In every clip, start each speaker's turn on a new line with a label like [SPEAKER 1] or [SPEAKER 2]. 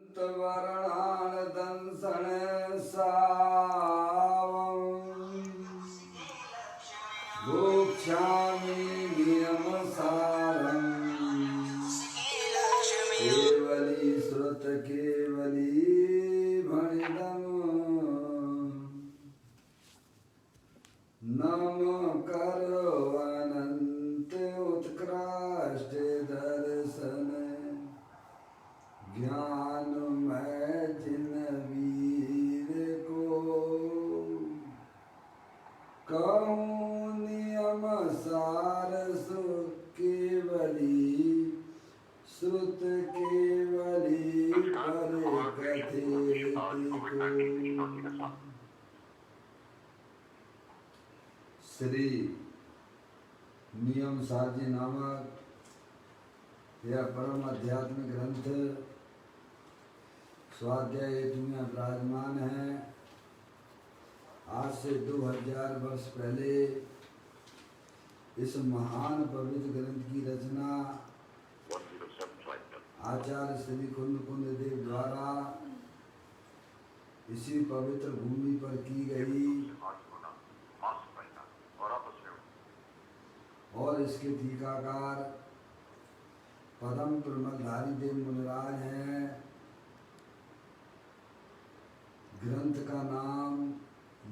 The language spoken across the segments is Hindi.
[SPEAKER 1] वर्णान दंसन सावं गोक्षामि नियम सारं केवली श्रुत केवली भणिदम् नम करो अनंत उत्कृष्ट दर्शन ज्ञान में जिन वीर को कहूँ नियम सार सु केवली श्रुत केवली पर कथित को। श्री नियम सारजी नामक यह परम आध्यात्मिक ग्रंथ स्वाध्याय हेतु में विराजमान है। आज से 2000 वर्ष पहले इस महान पवित्र ग्रंथ की रचना आचार्य श्री कुंद कुंद देव द्वारा इसी पवित्र भूमि पर की गई और इसके टीकाकार पदम प्रमलधारी देव मुनिराज हैं। ग्रंथ का नाम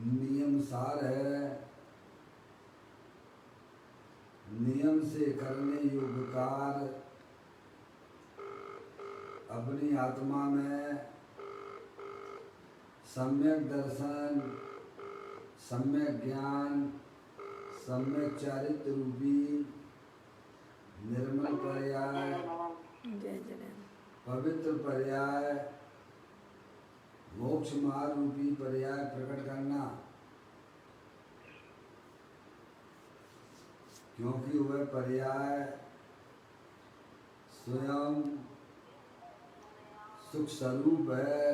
[SPEAKER 1] नियम सार है। नियम से करने योग्य कार्य अपनी आत्मा में सम्यक दर्शन, सम्यक ज्ञान, सम्यक चारित्र रूपी निर्मल पर्याय, पवित्र पर्याय, मोक्ष मार्ग रूपी पर्याय प्रकट करना, क्योंकि वह पर्याय स्वयं सुख स्वरूप है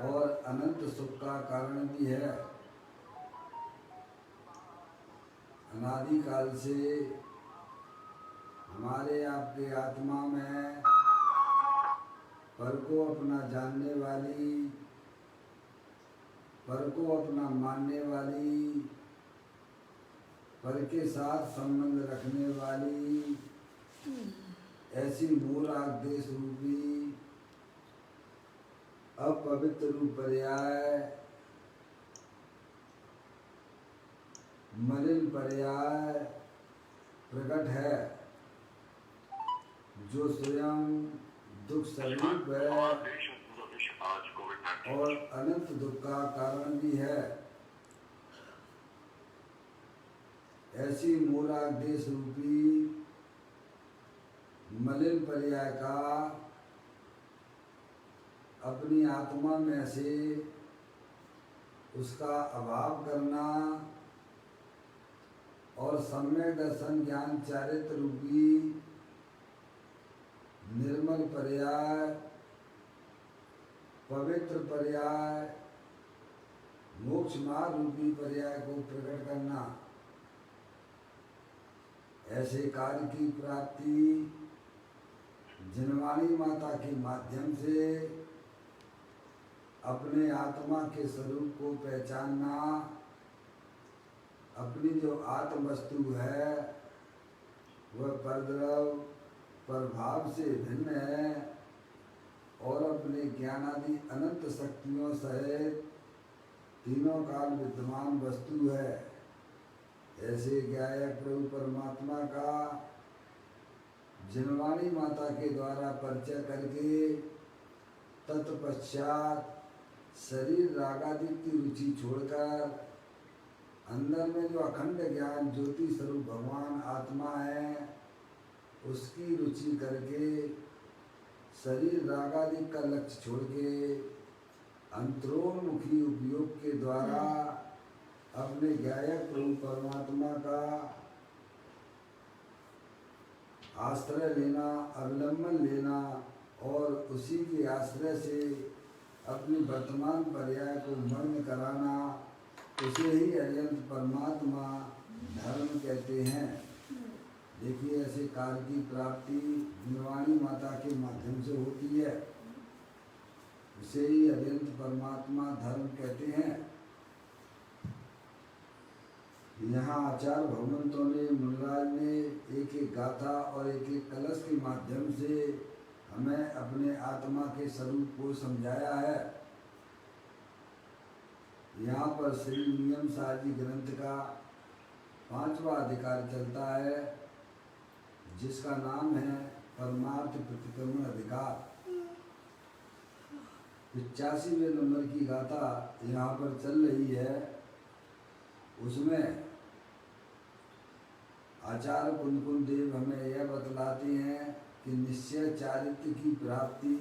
[SPEAKER 1] और अनंत सुख का कारण भी है। अनादि काल से हमारे आपके आत्मा में पर को अपना जानने वाली, पर को अपना मानने वाली, पर के साथ संबंध रखने वाली ऐसी मूलादेश रूपी अपवित्र रूप पर्याय, मलिन पर्याय प्रकट है, जो स्वयं दुख स्वरूप है और अनंत दुख का कारण भी है। ऐसी मूलादेश रूपी मलिन पर्याय का अपनी आत्मा में से उसका अभाव करना और सम्यक दर्शन ज्ञान चारित्र रूपी निर्मल पर्याय, पवित्र पर्याय, मोक्ष मार्ग रूपी पर्याय को प्रकट करना, ऐसे कार्य की प्राप्ति जिनवाणी माता के माध्यम से अपने आत्मा के स्वरूप को पहचानना, अपनी जो आत्म वस्तु है वह परद्रव प्रभाव से भिन्न है और अपने ज्ञानादि अनंत शक्तियों सहित तीनों काल विद्यमान वस्तु है। ऐसे ज्ञायक प्रभु परमात्मा का जिनवाणी माता के द्वारा परिचय करके तत्पश्चात शरीर रागादि की रुचि छोड़कर अंदर में जो अखंड ज्ञान ज्योति स्वरूप भगवान आत्मा है उसकी रुचि करके शरीर रागादि का लक्ष्य छोड़ के अंतरोन्मुखी उपयोग के द्वारा अपने ज्ञायक प्रभु परमात्मा का आश्रय लेना, अवलंबन लेना और उसी के आश्रय से अपनी वर्तमान पर्याय को मग्न कराना, उसे ही अरिहंत परमात्मा धर्म कहते हैं। देखिए ऐसे कार्य की प्राप्ति जिनवाणी माता के माध्यम से होती है, उसे ही अत्यंत परमात्मा धर्म कहते हैं। यहाँ आचार्य भगवंतों ने, मुनिराज ने एक एक गाथा और एक एक कलश के माध्यम से हमें अपने आत्मा के स्वरूप को समझाया है। यहाँ पर श्री नियम सार जी ग्रंथ का 5वां अधिकार चलता है, जिसका नाम है परमार्थ प्रतिक्रमण अधिकार। 85वें नंबर की गाथा यहाँ पर चल रही है। उसमें आचार्य कुंदकुंद देव हमें यह बतलाते हैं कि निश्चय चारित्र की प्राप्ति,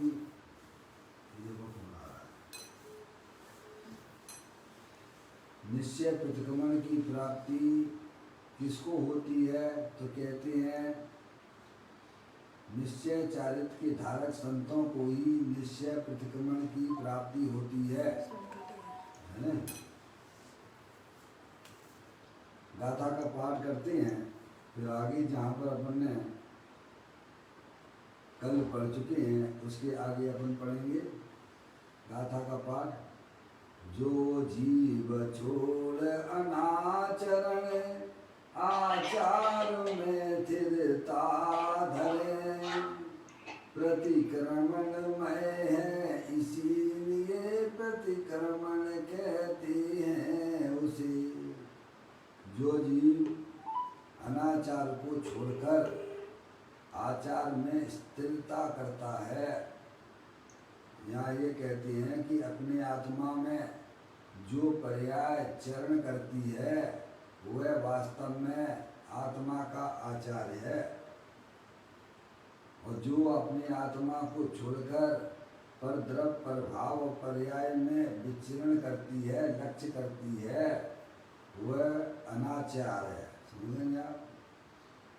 [SPEAKER 1] निश्चय प्रतिक्रमण की प्राप्ति किसको होती है, तो कहते हैं निश्चय चारित्र के धारक संतों को ही निश्चय प्रतिक्रमण की प्राप्ति होती है ना। गाथा का पाठ करते हैं, फिर आगे जहाँ पर अपन ने कल पढ़ चुके हैं उसके आगे अपन पढ़ेंगे गाथा का पाठ। जो जीव छोड़ अनाचरण आचार में स्थिरता धरे, प्रतिक्रमणमय है इसीलिए प्रतिक्रमण कहते हैं उसे। जो जीव अनाचार को छोड़कर आचार में स्थिरता करता है, यहाँ ये कहते हैं कि अपने आत्मा में जो पर्याय चरण करती है वह वास्तव में आत्मा का आचार्य है, और जो अपने आत्मा को छोड़कर परद्रव प्रभाव और पर्याय में विचरण करती है, लक्ष्य करती है, वह अनाचार है। समझेंगे आप?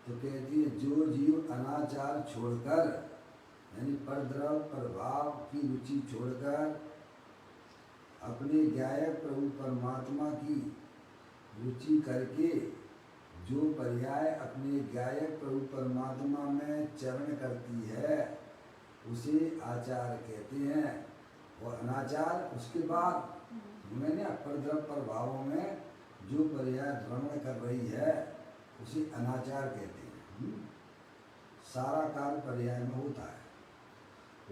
[SPEAKER 1] तो कहती है जो जीव अनाचार छोड़कर, यानी परद्रव प्रभाव की रुचि छोड़कर अपने ज्ञायक प्रभु परमात्मा की रुचि करके जो पर्याय अपने ज्ञायक प्रभु परमात्मा में चरण करती है उसे आचार कहते हैं। और अनाचार उसके बाद मैंने परद्रव प्रभावों में जो पर्याय भ्रमण कर रही है उसे अनाचार कहते हैं। सारा कार्य पर्याय में होता है,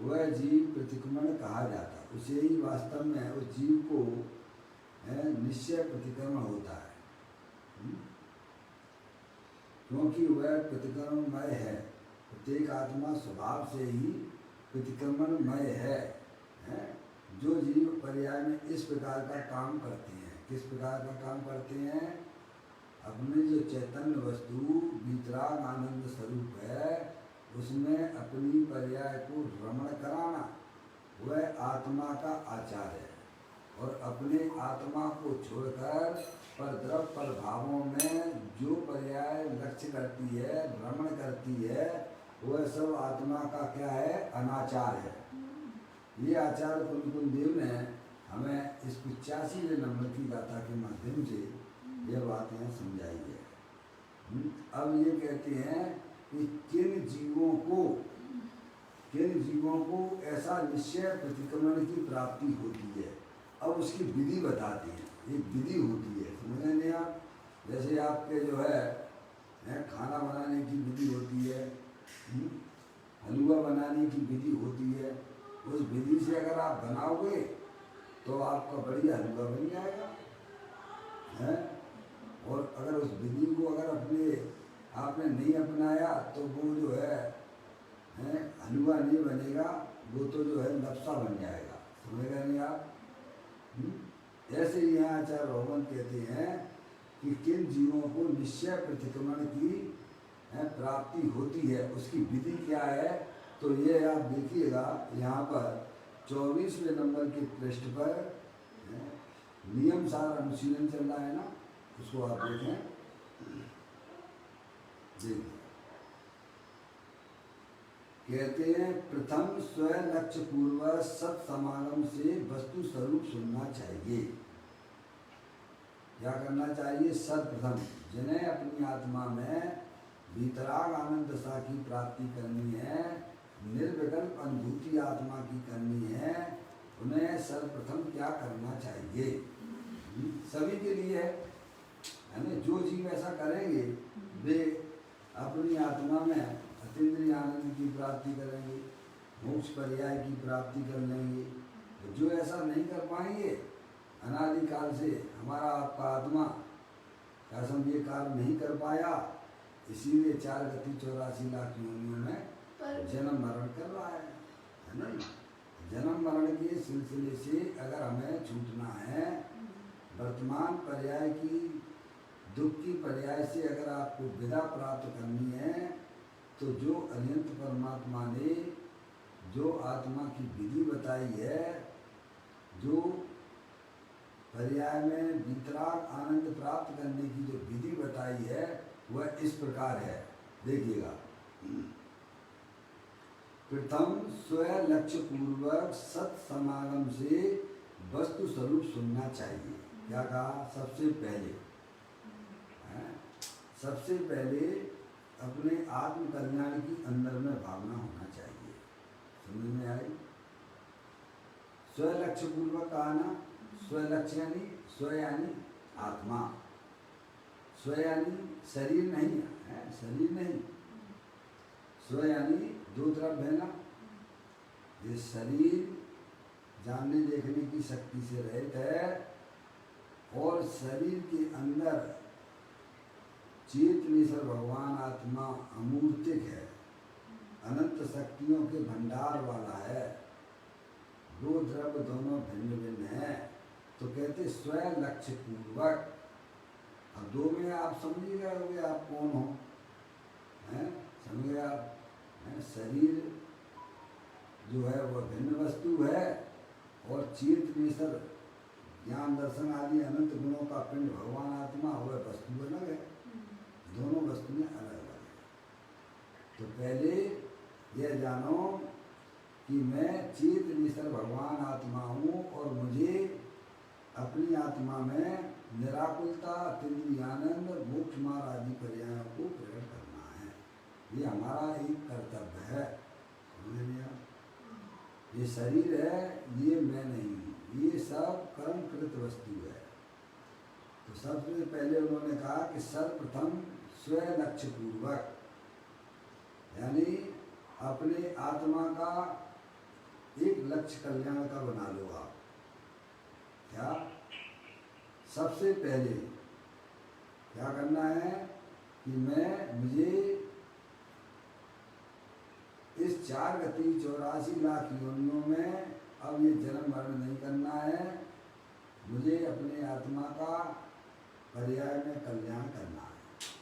[SPEAKER 1] वह जीव प्रतिक्रमण कहा जाता है। उसे ही वास्तव में उस जीव को निश्चय प्रतिक्रमण होता है, क्योंकि वह प्रतिक्रमणमय है। प्रत्येक आत्मा स्वभाव से ही प्रतिक्रमणमय है। जो जीव पर्याय में इस प्रकार का काम करते हैं, किस प्रकार का काम करते हैं, अपने जो चैतन्य वस्तु वितराग आनंद स्वरूप है उसमें अपनी पर्याय को भ्रमण कराना, वह आत्मा का आचार है। और अपने आत्मा को छोड़कर परद्रव प्रभावों में जो पर्याय लक्ष्य करती है, भ्रमण करती है, वह सब आत्मा का क्या है, अनाचार है। ये आचार्य कुंदकुंद देव ने हमें इस 85वें नंबर की गाथा के माध्यम से यह बात यहाँ समझाई है। अब ये कहते हैं कि किन जीवों को ऐसा निश्चय प्रतिक्रमण की प्राप्ति होती है। अब उसकी विधि बताते हैं। एक विधि होती है, समझ नहीं आप? जैसे आपके जो है खाना बनाने की विधि होती है, हलवा बनाने की विधि होती है। उस विधि से अगर आप बनाओगे तो आपका बढ़िया हलवा बन जाएगा, है? और अगर उस विधि को अगर आपने नहीं अपनाया तो वो जो है हलवा नहीं बनेगा, वो तो जो है नक्शा बन जाएगा। समझेगा नहीं आप? ऐसे ही यहाँ आचार्य भगवान कहते हैं कि किन जीवों को निश्चय प्रतिक्रमण की प्राप्ति होती है, उसकी विधि क्या है। तो ये आप देखिएगा यहाँ पर 24वें नंबर के पृष्ठ पर नियम सार अनुशीलन चल रहा है ना, उसको आप देखें। कहते हैं प्रथम स्वयं लक्ष्य पूर्वक सत समागम से वस्तु स्वरूप सुनना चाहिए। क्या करना चाहिए? सर्वप्रथम जिन्हें अपनी आत्मा में वितराग आनंद दशा की प्राप्ति करनी है, निर्विकल्प अनुभूति आत्मा की करनी है, उन्हें सर्वप्रथम क्या करना चाहिए? सभी के लिए है ना। जो जीव ऐसा करेंगे वे अपनी आत्मा में अतीन्द्रिय आनंद की प्राप्ति करेंगे, मोक्ष पर्याय की प्राप्ति कर लेंगे। जो ऐसा नहीं कर पाएंगे, अनादिकाल से हमारा आपका आत्मा का समझे कार्य नहीं कर पाया, इसीलिए 4 गति 84 लाख योनियों में जन्म मरण कर रहा है ना। जन्म मरण के सिलसिले से अगर हमें छूटना है, वर्तमान पर्याय की दुख की पर्याय से अगर आपको विदा प्राप्त करनी है, तो जो अनंत परमात्मा ने जो आत्मा की विधि बताई है, जो पर्याय में वितराग आनंद प्राप्त करने की जो विधि बताई है, वह इस प्रकार है। देखिएगा, प्रथम स्वयं लक्ष्य पूर्वक सत समागम से वस्तु स्वरूप सुनना चाहिए। क्या कहा? सबसे पहले अपने आत्म कल्याण की अंदर में भावना होना चाहिए। समझ में आई? स्वयं लक्ष्य पूर्वक कहा ना। स्वयं लक्ष्य यानी स्व यानी आत्मा, स्व यानी शरीर नहीं है, शरीर नहीं। स्व यानी दो तरफ है ना। ये शरीर जानने देखने की शक्ति से रहित है, और शरीर के अंदर चेतनेश्वर भगवान आत्मा अमूर्तिक है, अनंत शक्तियों के भंडार वाला है। दो द्रव्य दोनों भिन्न भिन्न हैं, तो कहते स्वयं लक्ष्य पूर्वक। अब दो में आप समझ गए होंगे आप कौन हो, हैं? समझ गए आप? शरीर जो है वह भिन्न वस्तु है, और चेतनेश्वर ज्ञान दर्शन आदि अनंत गुणों का पिंड भगवान आत्मा वह वस्तु अलग है। दोनों वस्तुएं अलग अलग है। तो पहले यह जानो कि मैं चेतनेश्वर भगवान आत्मा हूँ, और मुझे अपनी आत्मा में निराकुलता, अतीन्द्रिय आनंद, मोक्ष मार्ग आदि पर्यायों को प्रकट करना है। ये हमारा एक कर्तव्य है। ये शरीर है, ये मैं नहीं हूँ, ये सब कर्मकृत वस्तु है। तो सबसे पहले उन्होंने कहा कि सर्वप्रथम स्वयं लक्ष्य पूर्वक, यानी अपने आत्मा का एक लक्ष्य कल्याण का बना लो आप। क्या? सबसे पहले क्या करना है कि मुझे इस 4 गति 84 लाख योनियों में अब ये जन्म मरण नहीं करना है। मुझे अपने आत्मा का पर्याय में कल्याण करना है।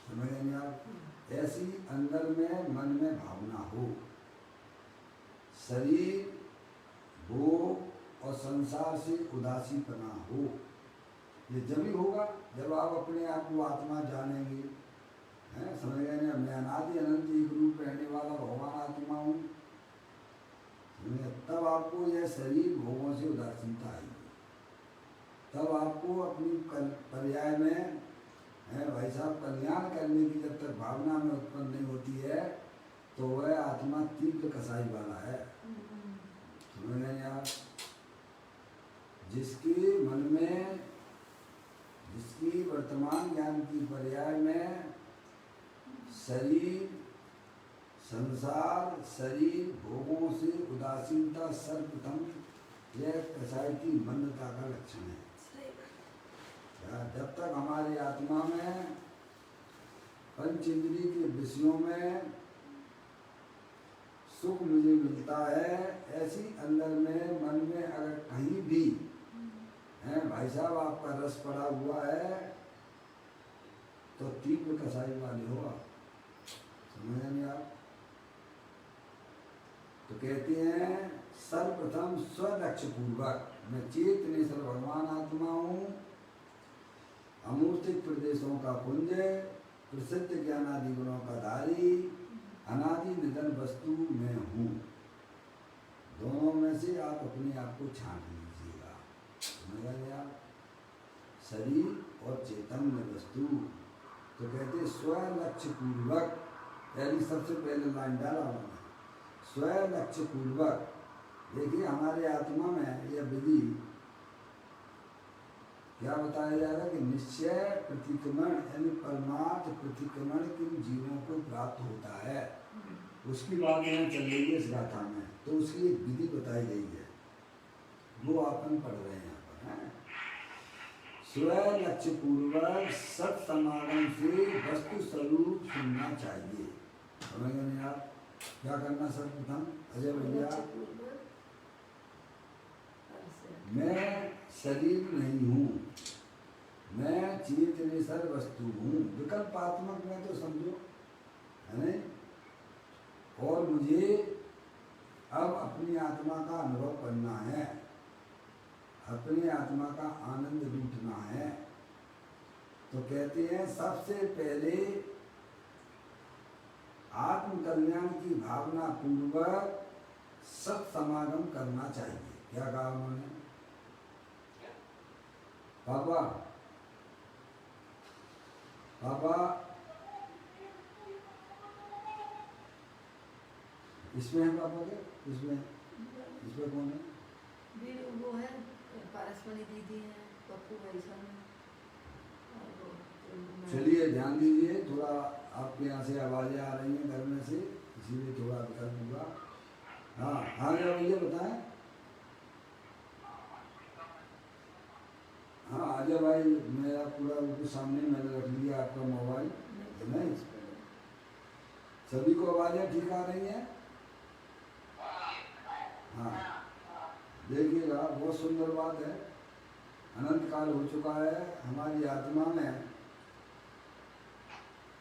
[SPEAKER 1] समझ गए आप? ऐसी अंदर में मन में भावना हो। शरीर, भोग और संसार से उदासीपना हो। ये जब ही होगा जब आप अपने आप को आत्मा जानेंगे। हैं? समझ गए ना? मैं अनादि अनंत एक रूप रहने वाला भगवान आत्मा हूँ। तब आपको यह शरीर भोगों से उदासीनता आएगी। तब आपको अपनी पर्याय में भाई साहब कल्याण करने की जब तक भावना में उत्पन्न नहीं होती है, तो वह आत्मा तीव्र कसाई वाला है। समझ गए आप? जिसके मन में, जिसकी वर्तमान ज्ञान की पर्याय में शरीर, संसार, शरीर, भोगों से उदासीनता सर्वप्रथम यह कसाई की मंदता का लक्षण है। जब तक हमारी आत्मा में पंच इंद्रिय के विषयों में सुख मुझे मिलता है, ऐसी अंदर में मन में अगर कहीं भी है भाई साहब आपका रस पड़ा हुआ है, तो तीव्र कसाई वाले हो आप। समझ नहीं आप? तो कहते हैं सर्वप्रथम स्वलक्ष्य पूर्वक, मैं चेतनेश्वर भगवान आत्मा हूँ, अमूर्तिक प्रदेशों का पुंज, प्रसिद्ध ज्ञानादि गुणों का धारी, अनादि निधन वस्तु में हूँ। दोनों में से आप अपने आप को छांट लीजिएगा। समझ गए आप? शरीर और चैतन्य वस्तु। तो कहते स्वलक्ष्य पूर्वक, यानी सबसे पहले लाइन डाला उन्होंने, स्वयं लक्ष्य पूर्वक। देखिए हमारे आत्मा में यह विधि क्या बताया जा रहा है कि निश्चय प्रतिक्रमण यानी परमार्थ प्रतिक्रमण किन जीवों को प्राप्त होता है, उसकी बात यहाँ चल रही है इस गाथा में। तो उसकी एक विधि बताई गई है, वो अपन पढ़ रहे हैं यहाँ पर है। स्वयं लक्ष्य पूर्वक सत समागम से वस्तु स्वरूप सुनना चाहिए। समझेंगे नहीं आप? क्या करना सर्वप्रथम अजय भैया? मैं शरीर नहीं हूँ, मैं चेतनेश्वर वस्तु हूँ। विकल्पात्मक में तो समझो है नहीं। और मुझे अब अपनी आत्मा का अनुभव करना है, अपनी आत्मा का आनंद लूटना है। तो कहते हैं सबसे पहले आत्म कल्याण की भावना पूर्वक सत समागम करना चाहिए। क्या कहा उन्होंने? पापा पापा इसमें है पापा के? इसमें कौन है?
[SPEAKER 2] वो है पारसमणि दीदी है, पप्पू भाई साहब।
[SPEAKER 1] चलिए ध्यान दीजिए, थोड़ा आपके यहाँ से आवाज़ें आ रही हैं घर में से, इसीलिए थोड़ा विकल्प हुआ। हाँ हाँ क्या भैया बताएं? हाँ आजा भाई, मेरा पूरा उनके सामने मैंने रख लिया आपका मोबाइल, नहीं? सभी को आवाज़ें ठीक आ रही हैं? हाँ देखिएगा, बहुत सुंदर बात है। अनंत काल हो चुका है, हमारी आत्मा में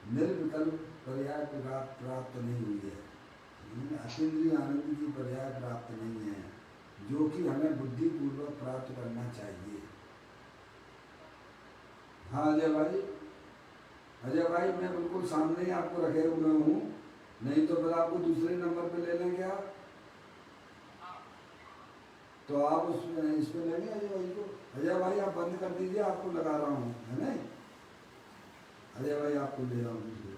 [SPEAKER 1] निर्विकल्प पर्याय प्राप्त नहीं हुई है, अतीन्द्रिय आनंद की पर्याय प्राप्त नहीं है, जो कि हमें बुद्धिपूर्वक प्राप्त करना चाहिए। हाँ अजय भाई मैं बिल्कुल सामने ही आपको रखे हुए हूँ, नहीं तो फिर आपको दूसरे नंबर पे ले लें क्या? तो आप उसमें इस पे लेंगे अजय भाई को? अजय भाई आप बंद कर दीजिए, आपको लगा रहा हूँ है नहीं? अजय भाई आपको ले रहा हूँ दूसरे को।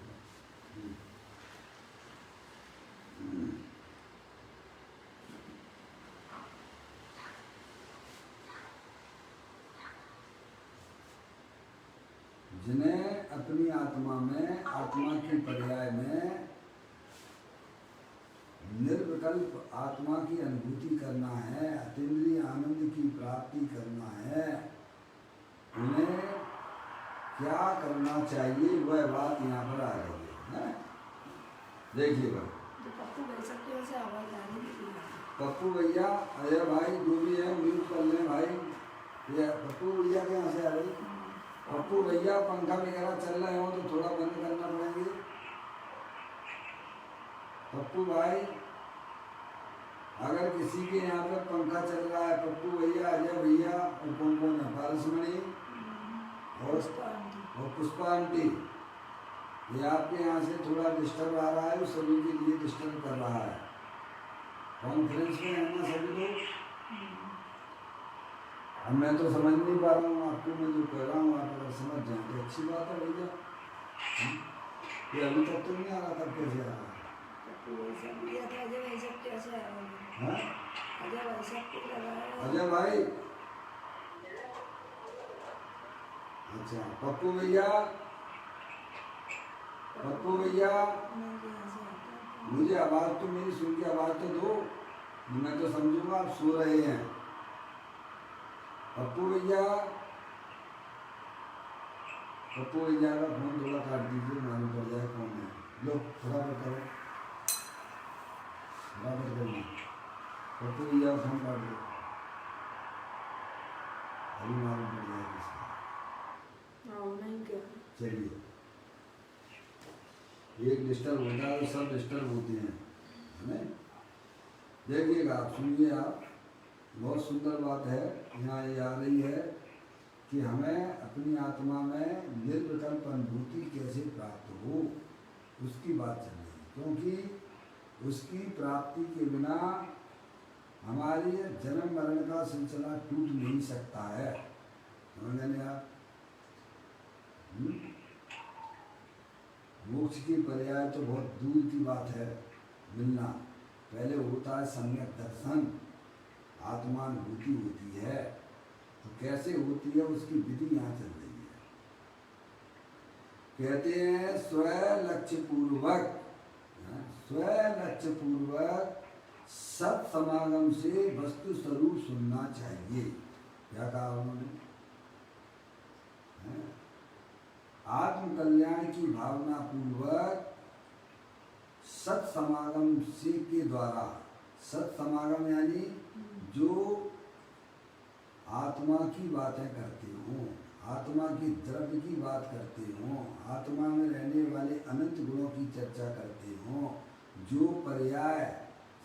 [SPEAKER 1] जिन्हें अपनी आत्मा में, आत्मा के पर्याय में निर्विकल्प आत्मा की अनुभूति करना है, अतीन्द्रिय आनंद की प्राप्ति करना है, उन्हें क्या करना चाहिए वह बात यहाँ पर आ रही है। देखिएगा पप्पू भैया अजय भाई जो भी है म्यूट कर लें भाई। ये पप्पू भैया के यहाँ से आ रही। पप्पू भैया पंखा वगैरह चल रहे हो तो थोड़ा बंद करना पड़ेंगे। पप्पू भाई अगर किसी के यहाँ पे पंखा चल रहा है, पप्पू भैया अजय भैया और कौन कौन है, पारसमणि और पुष्पा आंटी, ये आपके यहाँ से थोड़ा डिस्टर्ब आ रहा है, सभी के लिए डिस्टर्ब कर रहा है। कॉन्फ्रेंस में है ना सभी लोग? अब मैं तो समझ नहीं पा रहा हूँ आपको, मैं जो कह रहा हूँ आप अगर समझ जाए तो अच्छी बात है भैया। ये अभी तक तो नहीं आ रहा था, कैसे आ रहा है? अजय भाई अच्छा पप्पू भैया मुझे आवाज़ तो मेरी सुन के आवाज़ तो दो, मैं तो समझूंगा आप सो रहे हैं। पप्पू भैया का फोन थोड़ा काट दीजिए, मालूम पड़ जाए कौन है। लो फटाफट करो, फटाफट करिए। पप्पू भैया फोन काट दो, अभी मालूम पड़ जाए किसका। चलिए एक डिस्टर्ब होता है तो सब डिस्टर्ब होते हैं, है ना? देखिएगा आप, सुनिए आप, बहुत सुंदर बात है यहाँ ये आ रही है कि हमें अपनी आत्मा में निर्विकल्प अनुभूति कैसे प्राप्त हो, उसकी बात चल रही है। क्योंकि उसकी प्राप्ति के बिना हमारी जन्म मरण का सिलसिला टूट नहीं सकता है। समझ नहीं आप? मोक्ष की पर्याय तो बहुत दूर की बात है मिलना, पहले होता है सम्यक दर्शन, आत्मानुभूति होती है। तो कैसे होती है उसकी विधि यहाँ चल रही है। कहते हैं स्वलक्ष्य पूर्वक, स्वलक्ष्य पूर्वक सत्समागम से वस्तु स्वरूप सुनना चाहिए। क्या कहा उन्होंने? आत्म कल्याण की भावना पूर्वक सत्समागम से के द्वारा, सत्समागम यानी जो आत्मा की बातें करते हो, आत्मा की द्रव्य की बात करते हो, आत्मा में रहने वाले अनंत गुणों की चर्चा करते हो, जो पर्याय,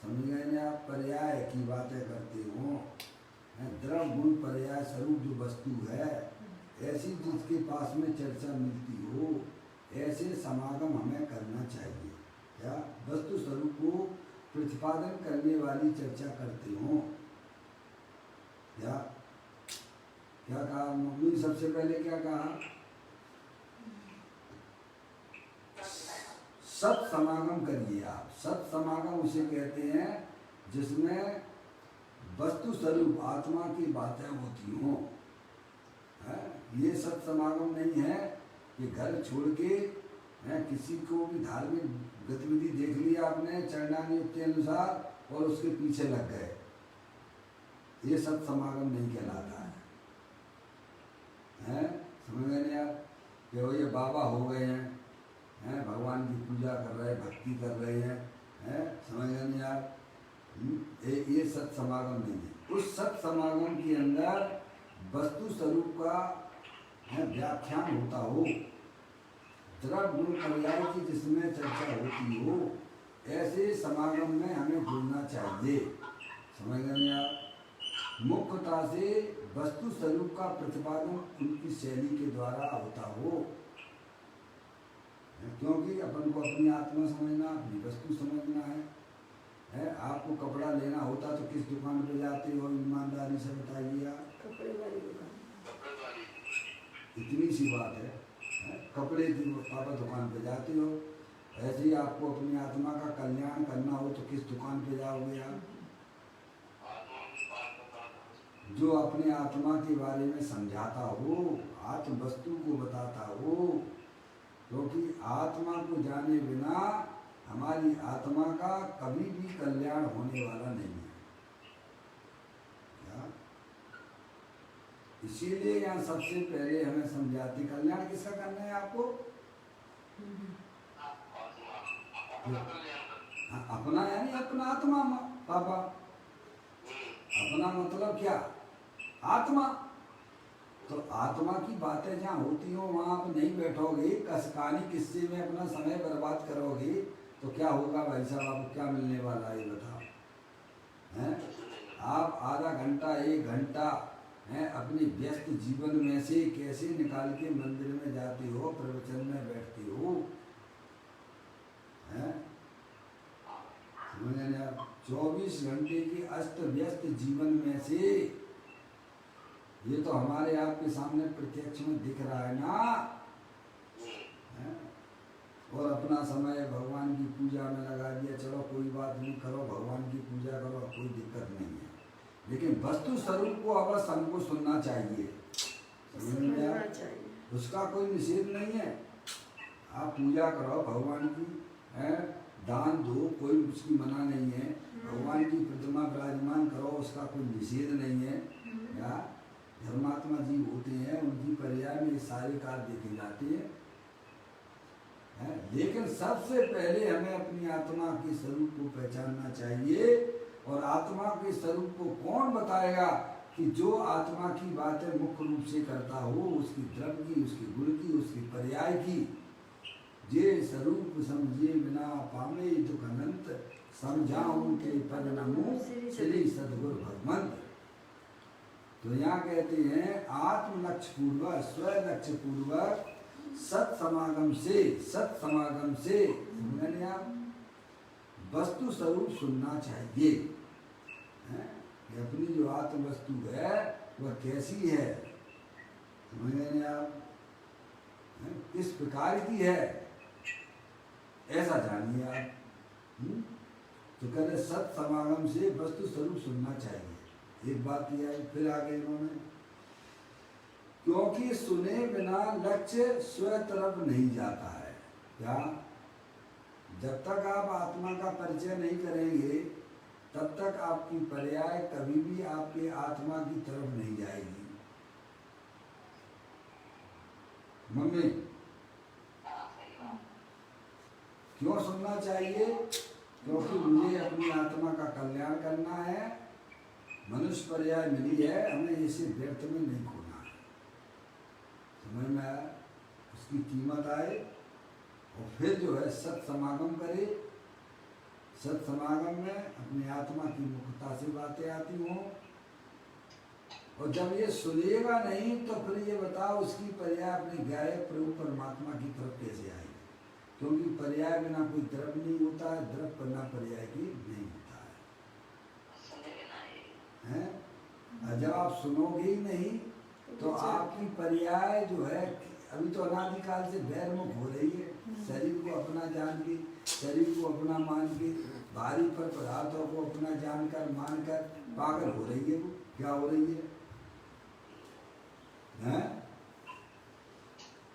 [SPEAKER 1] समझ गए ना आप, पर्याय की बातें करते हो, द्रव्य गुण पर्याय स्वरूप जो वस्तु है, ऐसी जिसके पास में चर्चा मिलती हो, ऐसे समागम हमें करना चाहिए। क्या? वस्तु स्वरूप को प्रतिपादन करने वाली चर्चा करते हो। क्या क्या कहा मम्मी? सबसे पहले क्या कहा? सत्समागम करिए आप। सत्समागम उसे कहते हैं जिसमें वस्तु स्वरूप आत्मा की बातें होती हों। ये सत्समागम नहीं है कि घर छोड़ के किसी को भी धार्मिक गतिविधि देख ली आपने चरणानियुक्त के अनुसार और उसके पीछे लग गए, ये सत्समागम नहीं कहलाता है। समझ गए नहीं आप? कि वो ये बाबा हो गए हैं, भगवान की पूजा कर रहे हैं, भक्ति कर रहे हैं, समझ गए नहीं आप? ये सत्समागम नहीं है। उस सत्समागम के अंदर वस्तु स्वरूप का व्याख्यान होता हो, द्रव्य गुण पर्याय की जिसमें चर्चा होती हो, ऐसे समागम में हमें जुड़ना चाहिए। समझ गए नहीं आप? मुख्यता से वस्तु स्वरूप का प्रतिपादन उनकी शैली के द्वारा होता हो, क्योंकि अपन को अपनी आत्मा समझना, अपनी वस्तु समझना है। आपको कपड़ा लेना होता तो किस दुकान पे जाते हो? ईमानदारी से बताइए आप।
[SPEAKER 2] कपड़े वाली दुकान।
[SPEAKER 1] इतनी सी बात है, कपड़े की पापा दुकान पे जाते हो। ऐसे ही आपको अपनी आत्मा का कल्याण करना हो तो किस दुकान पे जाओगे आप? जो अपने आत्मा के बारे में समझाता हो, आत्म वस्तु को बताता हो, क्योंकि आत्मा को जाने बिना हमारी आत्मा का कभी भी कल्याण होने वाला नहीं है। क्या? इसीलिए यहाँ सबसे पहले हमें समझाते, कल्याण किसका करना है आपको? अपना यानी अपना आत्मा पापा। अपना मतलब क्या? आत्मा। तो आत्मा की बातें जहाँ होती हो वहाँ आप नहीं बैठोगे, कहानी किस्से में अपना समय बर्बाद करोगे तो क्या होगा भाई साहब? आपको क्या मिलने वाला है ये बताओ? आप आधा घंटा 1 घंटा अपने व्यस्त जीवन में से कैसे निकाल के मंदिर में जाते हो, प्रवचन में बैठते हो, समझ रहे आप? 24 घंटे के अस्त व्यस्त जीवन में से ये तो हमारे आपके सामने प्रत्यक्ष में दिख रहा है ना, और अपना समय भगवान की पूजा में लगा दिया। चलो कोई बात नहीं, करो भगवान की पूजा करो, कोई दिक्कत नहीं है, लेकिन वस्तु स्वरूप को अवश्य हमको सुनना चाहिए, समझना चाहिए। उसका कोई निषेध नहीं है। आप पूजा करो भगवान की, दान दो, कोई उसकी मना नहीं है। भगवान की प्रतिमा विराजमान करो, उसका कोई निषेध नहीं है। या धर्मात्मा जीव होते हैं, उनकी पर्याय में सारे कार्य देखे जाते हैं। लेकिन सबसे पहले हमें अपनी आत्मा के स्वरूप को पहचानना चाहिए। और आत्मा के स्वरूप को कौन बताएगा? कि जो आत्मा की बातें मुख्य रूप से करता हो, उसकी द्रव्य की, उसके गुण की, उसकी पर्याय की, जे स्वरूप समझे बिना पावे दुख अनंत, समझाऊं के पद नमो श्री सद्गुरु भगवंत। तो यहाँ कहते हैं आत्म लक्ष्य पूर्वक, स्व लक्ष्य पूर्वक सत्समागम से, सत्समागम से आप वस्तु स्वरूप सुनना चाहिए। कि अपनी जो आत्म वस्तु है वह कैसी है, समझ रहे हैं आप? किस प्रकार की है, ऐसा जानिए आप। तो कह रहे सत समागम से वस्तु स्वरूप सुनना चाहिए। एक बात यह है, फिर आगे इन्होंने, क्योंकि सुने बिना लक्ष्य स्व तरफ नहीं जाता है। क्या? जब तक आप आत्मा का परिचय नहीं करेंगे तब तक आपकी पर्याय कभी भी आपके आत्मा की तरफ नहीं जाएगी। मम्मी, क्यों सुनना चाहिए? क्योंकि मुझे अपनी आत्मा का कल्याण करना है। मनुष्य पर्याय मिली है, हमें इसे व्यर्थ में नहीं खोना है। समझ में आया? उसकी कीमत आए और फिर जो है सत समागम करे। सत समागम में अपनी आत्मा की मुक्तता से बातें आती हों, और जब ये सुनेगा नहीं तो फिर ये बताओ उसकी पर्याय अपने ज्ञाय प्रभु परमात्मा की तरफ कैसे आएगी? क्योंकि पर्याय बिना कोई द्रव नहीं होता है, द्रव बिना पर्याय की नहीं होता है। और जब आप सुनोगे ही नहीं तो आपकी पर्याय जो है, अभी तो अनादिकाल से बैरमुख हो रही है। शरीर को अपना जान के, शरीर को अपना मान के, बाहरी पर पदार्थों को अपना जानकर मानकर पागल हो रही है। वो क्या हो रही है?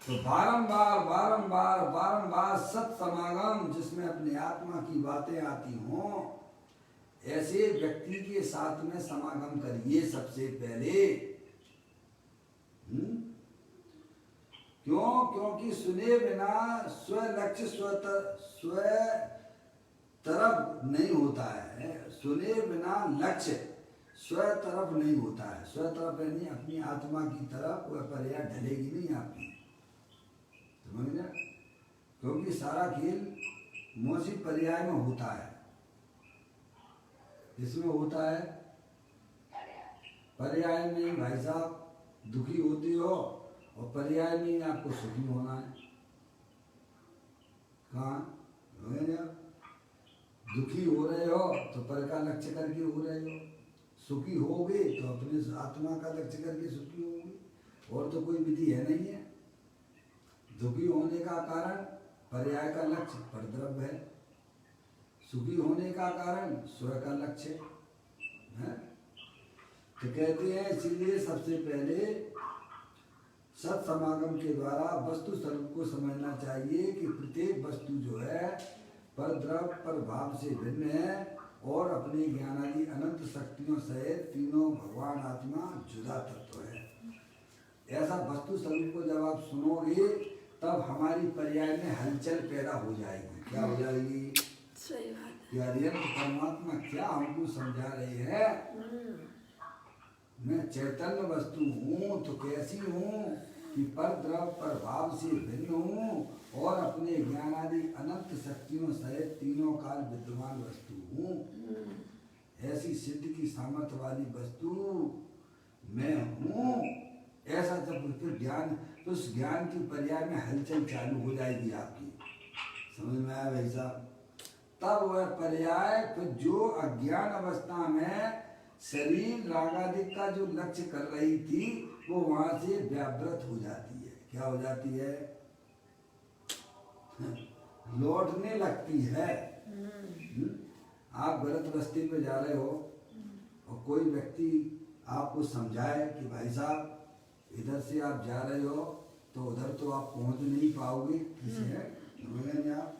[SPEAKER 1] तो बारंबार बारंबार बारंबार सत समागम जिसमें अपनी आत्मा की बातें आती हों, ऐसे व्यक्ति के साथ में समागम करिए सबसे पहले। क्यों? क्योंकि सुने बिना स्व लक्ष्य स्व तरफ नहीं होता है। सुने बिना लक्ष्य स्व तरफ नहीं होता है। स्व तरफ यानी अपनी आत्मा की तरफ वह पर्याय ढलेगी नहीं आपकी। समझ गया? क्योंकि सारा खेल मौसी पर्याय में होता है। इसमें होता है पर्याय में भाई साहब दुखी होते हो और पर्याय में आपको सुखी होना है। कहाँ दुखी हो रहे हो तो पर का लक्ष्य करके हो रहे हो, सुखी होगे तो अपने आत्मा का लक्ष्य करके सुखी होगे, और तो कोई विधि है नहीं है। दुखी होने का कारण पर्याय का लक्ष्य परद्रव्य है, सुखी होने का कारण स्व का लक्ष्य है। तो कहते हैं इसीलिए सबसे पहले सत समागम के द्वारा वस्तु स्वरूप को समझना चाहिए कि प्रत्येक वस्तु जो है पर द्रव्य पर भाव से भिन्न है और अपने ज्ञानादि अनंत शक्तियों सहित तीनों भगवान आत्मा जुदा तत्व है। ऐसा वस्तु स्वरूप को जब आप सुनोगे तब हमारी पर्याय में हलचल पैदा हो जाएगी। क्या हो जाएगी?
[SPEAKER 2] सही बात
[SPEAKER 1] है। यार परमात्मा क्या हमको समझा रहे हैं? मैं चैतन्य वस्तु हूँ तो कैसी हूँ कि पर द्रव्य पर भाव से भिन्न हूँ और अपने ज्ञान आदि अनंत शक्तियों सहित तीनों काल विद्यमान वस्तु हूँ। ऐसी सिद्ध की सामर्थ्य वाली वस्तु मैं हूँ। ऐसा जब फिर ज्ञान, तो उस ज्ञान की पर्याय में हलचल चालू हो जाएगी आपकी। समझ में आया भाई साहब? तब वह पर्याय फिर जो अज्ञान अवस्था में शरीर रागादिक का जो लक्ष्य कर रही थी वो वहां से व्यावृत हो जाती है। क्या हो जाती है? लौटने लगती है। आप गलत रास्ते पे जा रहे हो और कोई व्यक्ति आपको समझाए कि भाई साहब इधर से आप जा रहे हो तो उधर तो आप पहुंच नहीं पाओगे, किसी है समझेंगे आप।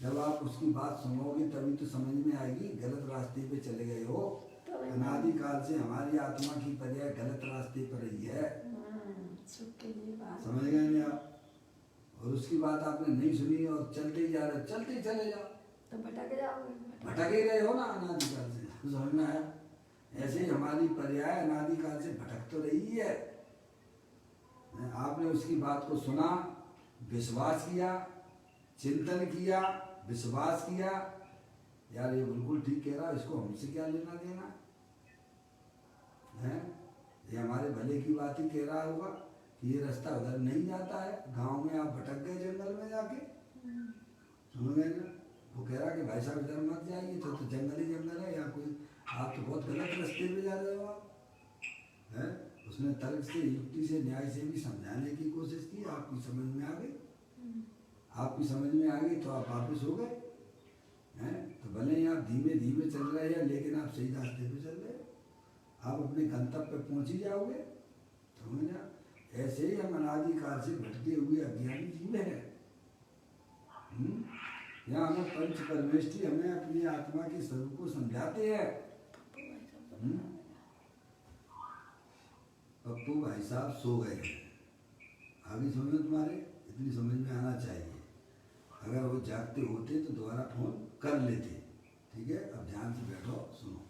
[SPEAKER 1] जब आप उसकी बात सुनोगे तभी तो समझ में आएगी गलत रास्ते पे चले गए हो। अनादि काल से हमारी आत्मा की पर्याय गलत रास्ते पर रही है। समझ गए नहीं आप? और उसकी बात आपने नहीं सुनी और चलते ही जा रहे, चलते चले जाओ
[SPEAKER 2] तो भटक जाओगे।
[SPEAKER 1] भटक ही रहे हो ना अनादि काल से। समझ में आया? ऐसे ही हमारी पर्याय अनादि काल से भटक तो रही है। आपने उसकी बात को सुना, विश्वास किया, चिंतन किया, विश्वास किया, यार ये बिल्कुल ठीक कह रहा है, इसको हमसे क्या लेना देना है? ये हमारे भले की बात ही कह रहा होगा कि ये रास्ता उधर नहीं जाता है। गांव में आप भटक गए जंगल में जाके, समझ गए ना? वो कह रहा कि भाई साहब इधर मत जाइए, तो जंगल ही जंगल है, या कोई आप तो बहुत गलत रास्ते पे जा रहे हो आप, है? उसने तर्क से, युक्ति से, न्याय से भी समझाने की कोशिश की, आपकी समझ में आ गई। आपकी समझ में आ गई तो आप वापस हो गए। हैं। तो भले ही आप धीमे धीमे चल रहे हैं लेकिन आप सही रास्ते पे चल रहे हैं, आप अपने गंतव्य पे पहुंच ही जाओगे। समझना, ऐसे ही हम अनादिकाल से भटके हुए अज्ञानी जीव हैं। यहाँ हमें पंच परमेष्ठी हमें अपनी आत्मा के स्वरूप को समझाते हैं। पप्पू भाई साहब सो गए हैं, आगे समझ में तुम्हारे इतनी समझ में आना चाहिए। अगर वो जागते होते तो दोबारा फोन कर लेते। ठीक है, अब ध्यान से बैठो, सुनो।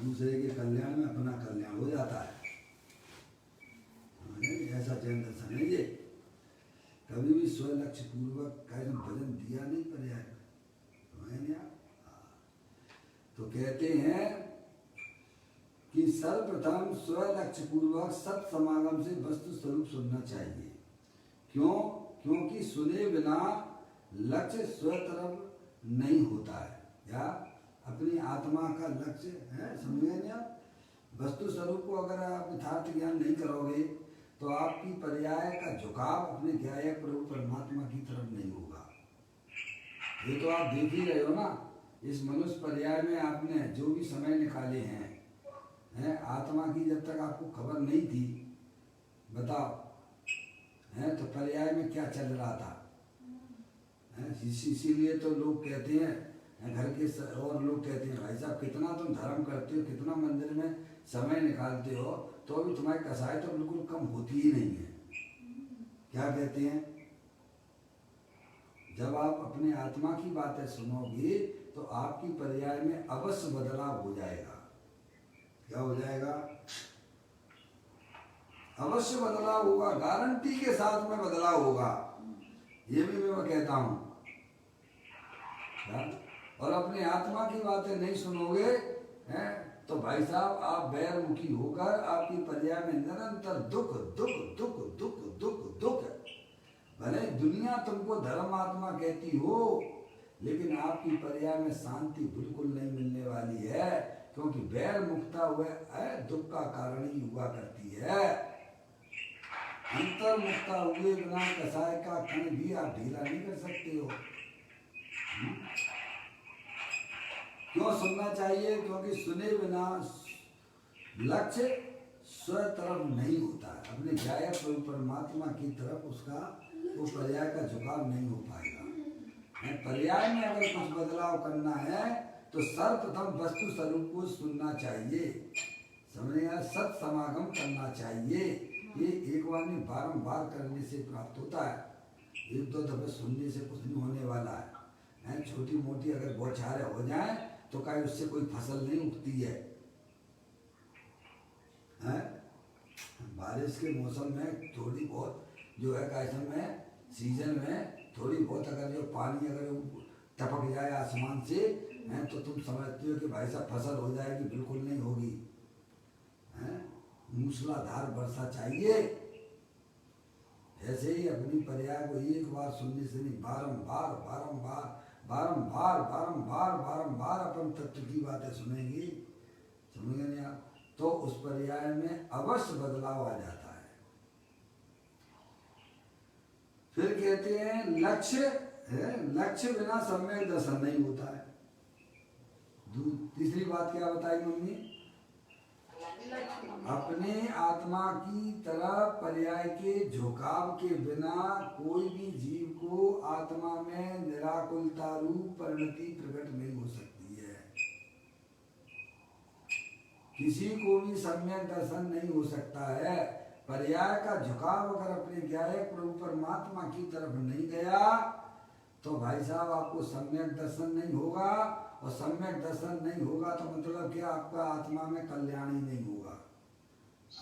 [SPEAKER 1] दूसरे के कल्याण में अपना कल्याण हो जाता है। ऐसा चैन दर्शन है ये। कभी भी स्व लक्ष्य पूर्वक का भजन दिया नहीं पर्याय। तो कहते हैं कि सर्वप्रथम स्व लक्ष्य पूर्वक सत समागम से वस्तु स्वरूप सुनना चाहिए। क्यों? क्योंकि सुने बिना लक्ष्य स्व तरफ नहीं होता है, या अपनी आत्मा का लक्ष्य है। समझे नहीं आप? वस्तु स्वरूप को अगर आप यथार्थ ज्ञान नहीं करोगे तो आपकी पर्याय का झुकाव अपने ज्ञायक प्रभु परमात्मा की तरफ नहीं होगा। ये तो आप देख ही रहे हो ना, इस मनुष्य पर्याय में आपने जो भी समय निकाले हैं, आत्मा की जब तक आपको खबर नहीं थी, बताओ, तो पर्याय में क्या चल रहा था। इसीलिए तो लोग कहते हैं, घर के और लोग कहते हैं, भाई साहब कितना तुम धर्म करते हो, कितना मंदिर में समय निकालते हो, तो भी तुम्हारी कसाई तो बिल्कुल कम होती ही नहीं है। क्या कहते हैं? जब आप अपने आत्मा की बातें सुनोगे तो आपकी पर्याय में अवश्य बदलाव हो जाएगा। क्या हो जाएगा? अवश्य बदलाव होगा, गारंटी के साथ में बदलाव होगा। ये भी मैं कहता हूं। और अपनी आत्मा की बातें नहीं सुनोगे तो भाई साहब आप बैरमुखी होकर आपकी पर्याय में निरंतर दुख दुख दुख दुख दुख दुख। भले दुनिया तुमको धर्मात्मा कहती हो, लेकिन आपकी पर्याय में शांति बिल्कुल नहीं मिलने वाली है, क्योंकि बैर मुक्ता हुए दुख का कारण ही हुआ करती है। अंतर मुक्ता हुए बिना कसाय का कण भी आप ढीला नहीं कर सकते हो। क्यों सुनना चाहिए? क्योंकि सुने बिना लक्ष्य स्व तरफ नहीं होता है, अपने ज्ञायक प्रभु परमात्मा की तरफ उसका वो पर्याय का झुकाव नहीं हो पाएगा। पर्याय में अगर कुछ बदलाव करना है तो सर्वप्रथम वस्तु स्वरूप को सुनना चाहिए। समझेगा? सत समागम करना चाहिए। ये एक बार नहीं, बारंबार करने से प्राप्त होता है। एक दो दफे सुनने से कुछ नहीं होने वाला है। छोटी मोटी अगर बौछारें हो जाए तो क्या उससे कोई फसल नहीं उगती है? बारिश के मौसम में थोड़ी बहुत जो है कैसे में सीजन में थोड़ी बहुत अगर जो पानी अगर टपक जाए आसमान से तो तुम समझते हो कि भाई साहब फसल हो जाएगी? बिल्कुल नहीं होगी। मूसलाधार वर्षा चाहिए। ऐसे ही अपनी पर्याय को एक बार सुनने से नहीं, बारंबार बारंबार बारंबार बारंबार बारंबार अपन तत्व की बातें सुनेंगे, समझेंगे नहीं आप, तो उस पर्याय में अवश्य बदलाव आ जाता है। फिर कहते हैं लक्ष्य बिना सम्यक दर्शन नहीं होता है। तीसरी बात क्या बताई मम्मी? अपने आत्मा की तरफ पर्याय के झुकाव के बिना कोई भी जीव को आत्मा में निराकुलता रूप परिणति प्रकट नहीं हो सकती है। किसी को भी सम्यक दर्शन नहीं हो सकता है। पर्याय का झुकाव अगर अपने ज्ञायक प्रभु परमात्मा की तरफ नहीं गया तो भाई साहब आपको सम्यक दर्शन नहीं होगा, और सम्यक दर्शन नहीं होगा तो मतलब क्या? आपका आत्मा में कल्याण ही नहीं होगा।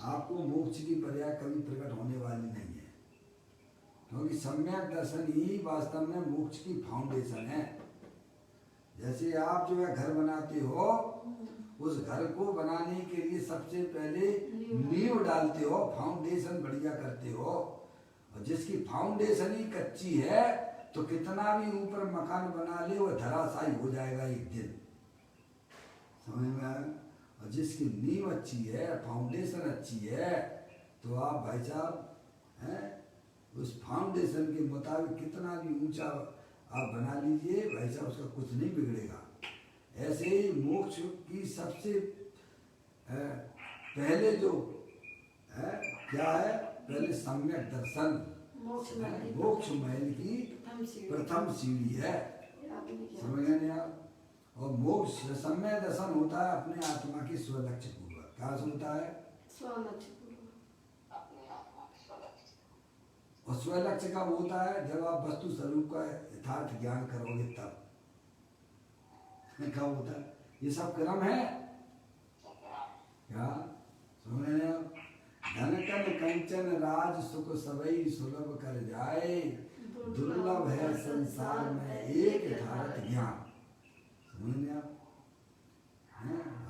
[SPEAKER 1] आपको मोक्ष की पर्याय कभी प्रकट होने वाली नहीं है, क्योंकि सम्यक दर्शन ही वास्तव में मोक्ष की फाउंडेशन है। जैसे आप जो है घर बनाते हो, उस घर को बनाने के लिए सबसे पहले नींव डालते हो, फाउंडेशन बढ़िया करते हो। और जिसकी फाउंडेशन ही कच्ची है तो कितना भी ऊपर मकान बना ले वो धराशायी हो जाएगा एक दिन। समझ में आया? और जिसकी नींव अच्छी है, फाउंडेशन अच्छी है, तो आप भाई साहब उस फाउंडेशन के मुताबिक कितना भी ऊंचा आप बना लीजिए, भाई साहब उसका कुछ नहीं बिगड़ेगा। ऐसे ही मोक्ष की सबसे पहले जो है क्या है, पहले सम्यक दर्शन मोक्ष महल की प्रथम सीढ़ी है। समझ गए आप? और मोक्ष सम्यक दर्शन होता है अपने आत्मा की स्वलक्ष्य पूर्वक। क्या होता है? और स्वलक्ष्य कब होता है? जब आप वस्तु स्वरूप का यथार्थ ज्ञान करोगे तब। कब होता है? ये सब क्रम है क्या? समझ रहे हो? धन कन कंचन राज सुख सबई सुलभ कर जाए, दुर्लभ है संसार में एक यथार्थ ज्ञान। समझ रहे आप?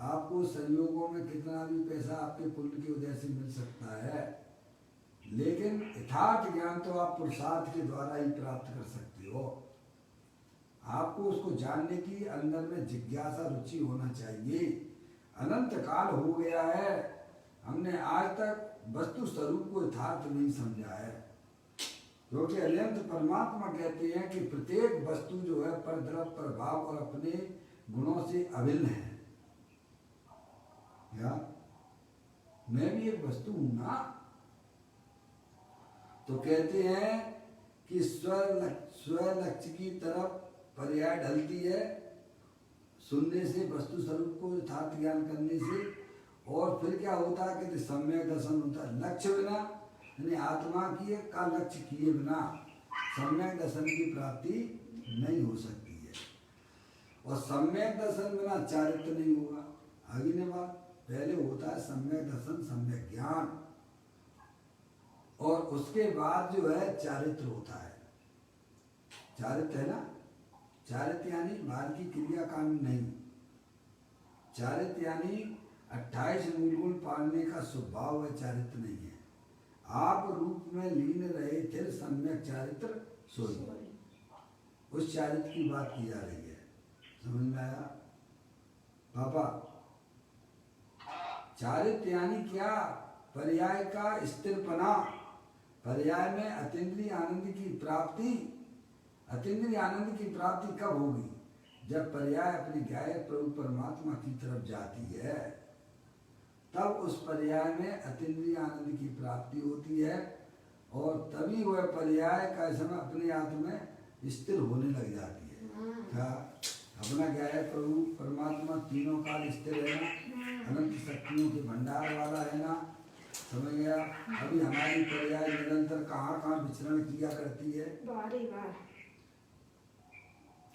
[SPEAKER 1] आपको संयोगों में कितना भी पैसा आपके पुण्य की वजह से मिल सकता है, लेकिन यथार्थ ज्ञान तो आप पुरुषार्थ के द्वारा ही प्राप्त कर सकते हो। आपको उसको जानने की अंदर में जिज्ञासा रुचि होना चाहिए। अनंत काल हो गया है, हमने आज तक वस्तु स्वरूप को यथार्थ नहीं समझा है, क्योंकि अनंत परमात्मा कहते हैं कि प्रत्येक वस्तु जो है परद्रव्य प्रभाव और अपने गुणों से अभिन्न है। क्या मैं भी एक वस्तु हूं ना? तो कहते हैं कि स्वलक्ष्य की तरफ पर्याय ढलती है सुनने से, वस्तु स्वरूप को यथार्थ ज्ञान करने से। और फिर क्या होता है कि सम्यक दर्शन होता है। लक्ष्य बिना यानी आत्मा की का लक्ष्य किए बिना सम्यक दर्शन की प्राप्ति नहीं हो सकती है। और सम्यक दर्शन बिना चारित्र नहीं होगा। आगे ने बात, पहले होता है सम्यक दर्शन, सम्यक ज्ञान, और उसके बाद जो है चारित्र होता है। चारित्र है ना? चारित्र यानी बाहर की क्रियाकांड नहीं। चारित्र यानी 28 मूल गुण पालने का स्वभाव है, चारित्र नहीं है। आप रूप में लीन रहे थे सम्यक चारित्र सोई, उस चारित्र की बात की जा रही है। समझ में आया पापा? चारित्र यानी क्या? पर्याय का स्थिरपना। पर्याय में अतीन्द्रिय आनंद की प्राप्ति। अतीन्द्रिय आनंद की प्राप्ति कब होगी? जब पर्याय अपनी गायक प्रभु परमात्मा की तरफ जाती है, तब उस पर्याय में अतीन्द्रिय आनंद की प्राप्ति होती है, और तभी वह पर्याय का समय अपने आत्मा में स्थिर होने लग जाती है। क्या अपना गायक प्रभु परमात्मा तीनों काल स्थिर है ना, अनंत शक्तियों के भंडार वाला है ना? समझ गया? अभी हमारी पर्याय निरंतर कहाँ कहाँ विचरण किया करती है,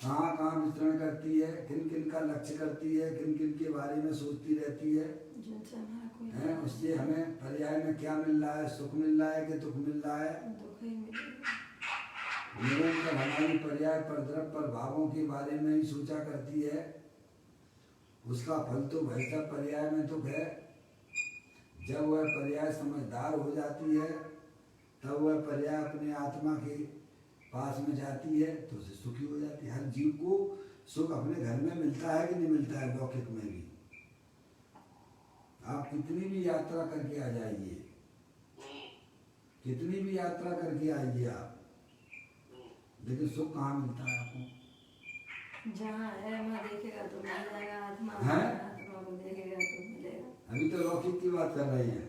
[SPEAKER 1] कहाँ कहाँ विचरण करती है, किन किन का लक्ष्य करती है, किन किन के बारे में सोचती रहती है, उससे हमें पर्याय में क्या मिल रहा है? सुख मिल रहा है कि दुख मिल रहा है? निरंतर हमारी पर्याय परद्रव्य प्रभावों के बारे में ही सोचा करती है। उसका फल तो भाई साहब पर्याय में दुख है। जब वह पर्याय समझदार हो जाती है, तब वह पर्याय अपने आत्मा के पास में जाती है तो उसे सुखी हो जाती है। हर जीव को सुख अपने घर में मिलता है कि नहीं मिलता है? लौकिक में भी आप कितनी भी यात्रा करके आ जाइए, कितनी भी यात्रा करके आइए आप, लेकिन सुख कहाँ मिलता है आपको?
[SPEAKER 2] जहाँ है वहाँ देखेगा तो मिल जाएगा, आत्मा आत्मा को देखेगा तो मिलेगा।
[SPEAKER 1] अभी तो लौकिक की बात कर रहे हैं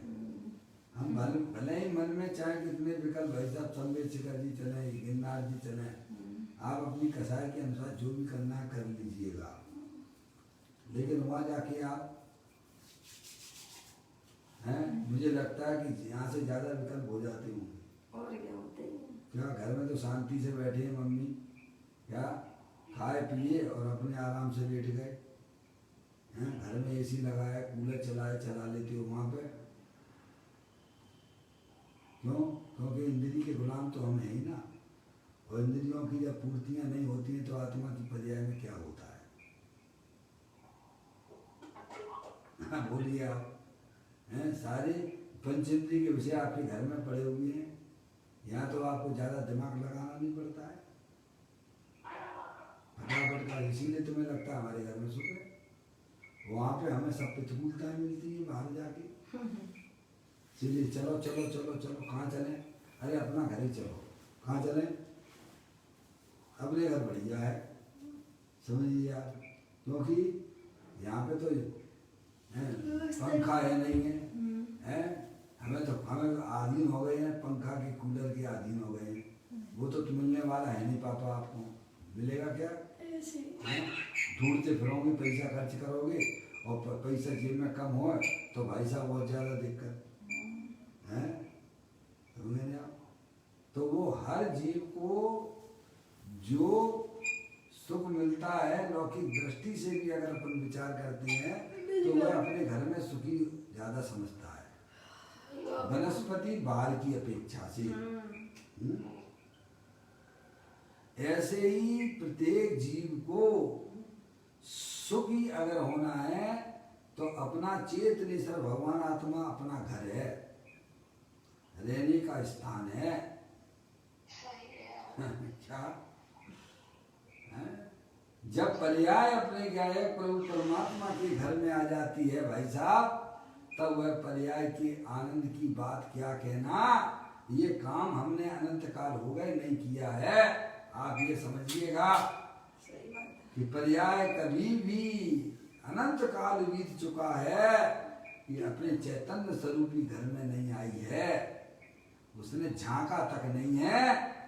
[SPEAKER 1] हम। भले ही मन में चाहे कितने विकल्प भाई साहब संवेशिका जी चले, गिरनार जी चले, आप अपनी कसाई के अनुसार जो भी करना है कर लीजिएगा, लेकिन वहाँ जाके आप हैं, मुझे लगता है कि यहाँ से ज़्यादा विकल्प हो जाते होंगे।
[SPEAKER 2] और क्या होते हैं?
[SPEAKER 1] क्या घर में तो शांति से बैठे हैं मम्मी, क्या खाए पिए और अपने आराम से लेट गए हैं। घर में एसी लगाया, कूलर चलाए, चला लेते हो वहाँ पे। क्यों? क्योंकि इंद्रिय के गुलाम तो हम हैं ही ना। और इंद्रियों की जब पूर्तियाँ नहीं होती हैं तो आत्मा की पर्याय में क्या होता है? बोलिए आप। हैं सारे पंचेंद्रिय के विषय आपके घर में पड़े हुए हैं, यहाँ तो आपको ज़्यादा दिमाग लगाना नहीं पड़ता है, फटाफट का। इसीलिए तुम्हें लगता है हमारे घर में सुख है, वहाँ पे हमें सब प्रतिकूलताएं मिलती है बाहर जाके। चलिए चलो चलो चलो चलो, कहाँ चलें? अरे अपना घर ही चलो। कहाँ चलें? अपने घर बढ़िया है, समझिए आप। क्योंकि यहाँ पे तो पंखा है नहीं है, हैं? हमें आधीन हो गए हैं, पंखा के कूलर के आधीन हो गए हैं। वो तो मिलने वाला है नहीं पापा, आपको मिलेगा क्या? ढूंढते फिरोगे, पैसा खर्च करोगे और पैसा जेब में कम हो तो भाई साहब बहुत ज़्यादा दिक्कत है, समझे आप। तो वो हर जीव को जो सुख मिलता है लौकिक दृष्टि से भी अगर अपन विचार करते हैं तो वह अपने घर में सुखी ज़्यादा समझता है वनस्पति बाहर की अपेक्षा से। ऐसे ही प्रत्येक जीव को सुखी अगर होना है तो अपना चेतनेश्वर भगवान आत्मा अपना घर है, रहने का स्थान है। क्या जब पर्याय अपने गायक प्रभु परमात्मा के घर में आ जाती है भाई साहब, तब वह पर्याय के आनंद की बात क्या कहना। ये काम हमने अनंत काल हो गए नहीं किया है। आप ये समझिएगा कि पर्याय कभी भी अनंत काल बीत चुका है कि अपने चैतन्य स्वरूपी घर में नहीं आई है, उसने झांका तक नहीं है।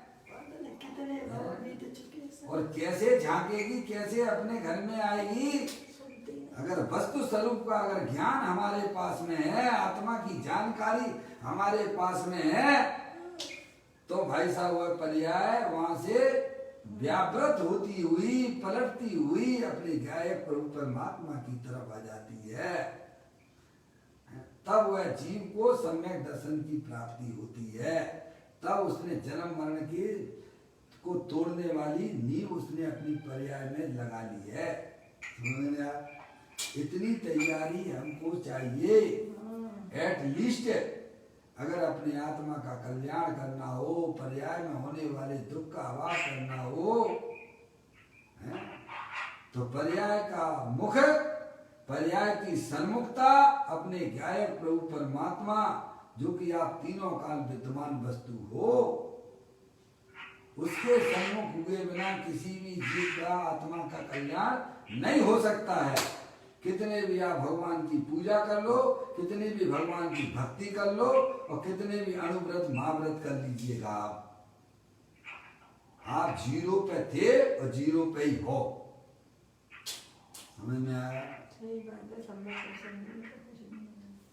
[SPEAKER 1] और कैसे झांकेगी, कैसे अपने घर में आएगी? अगर वस्तु स्वरूप का अगर ज्ञान हमारे पास में है, आत्मा की जानकारी हमारे पास में है, तो भाई साहब वह पर्याय वहां से व्यावृत होती हुई पलटती हुई अपने गायक प्रभु परमात्मा की तरफ आ जाती है। तब वह जीव को सम्यक दर्शन की प्राप्ति होती है। तब उसने जन्म मरण की को तोड़ने वाली नींव उसने अपनी पर्याय में लगा ली है। समझ आप, इतनी तैयारी हमको चाहिए। एट लीस्ट अगर अपने आत्मा का कल्याण करना हो, पर्याय में होने वाले दुख का अभाव करना हो, तो पर्याय का मुख, पर्याय की सन्मुखता अपने गायक प्रभु परमात्मा जो कि आप तीनों काल विद्यमान वस्तु हो, उसके सन्मुख हुए बिना किसी भी जीव का आत्मा का कल्याण नहीं हो सकता है। कितने भी आप भगवान की पूजा कर लो, कितने भी भगवान की भक्ति कर लो और कितने भी अणुव्रत महाव्रत कर लीजिएगा, आप जीरो पे थे और जीरो पे ही हो। समझ में आया?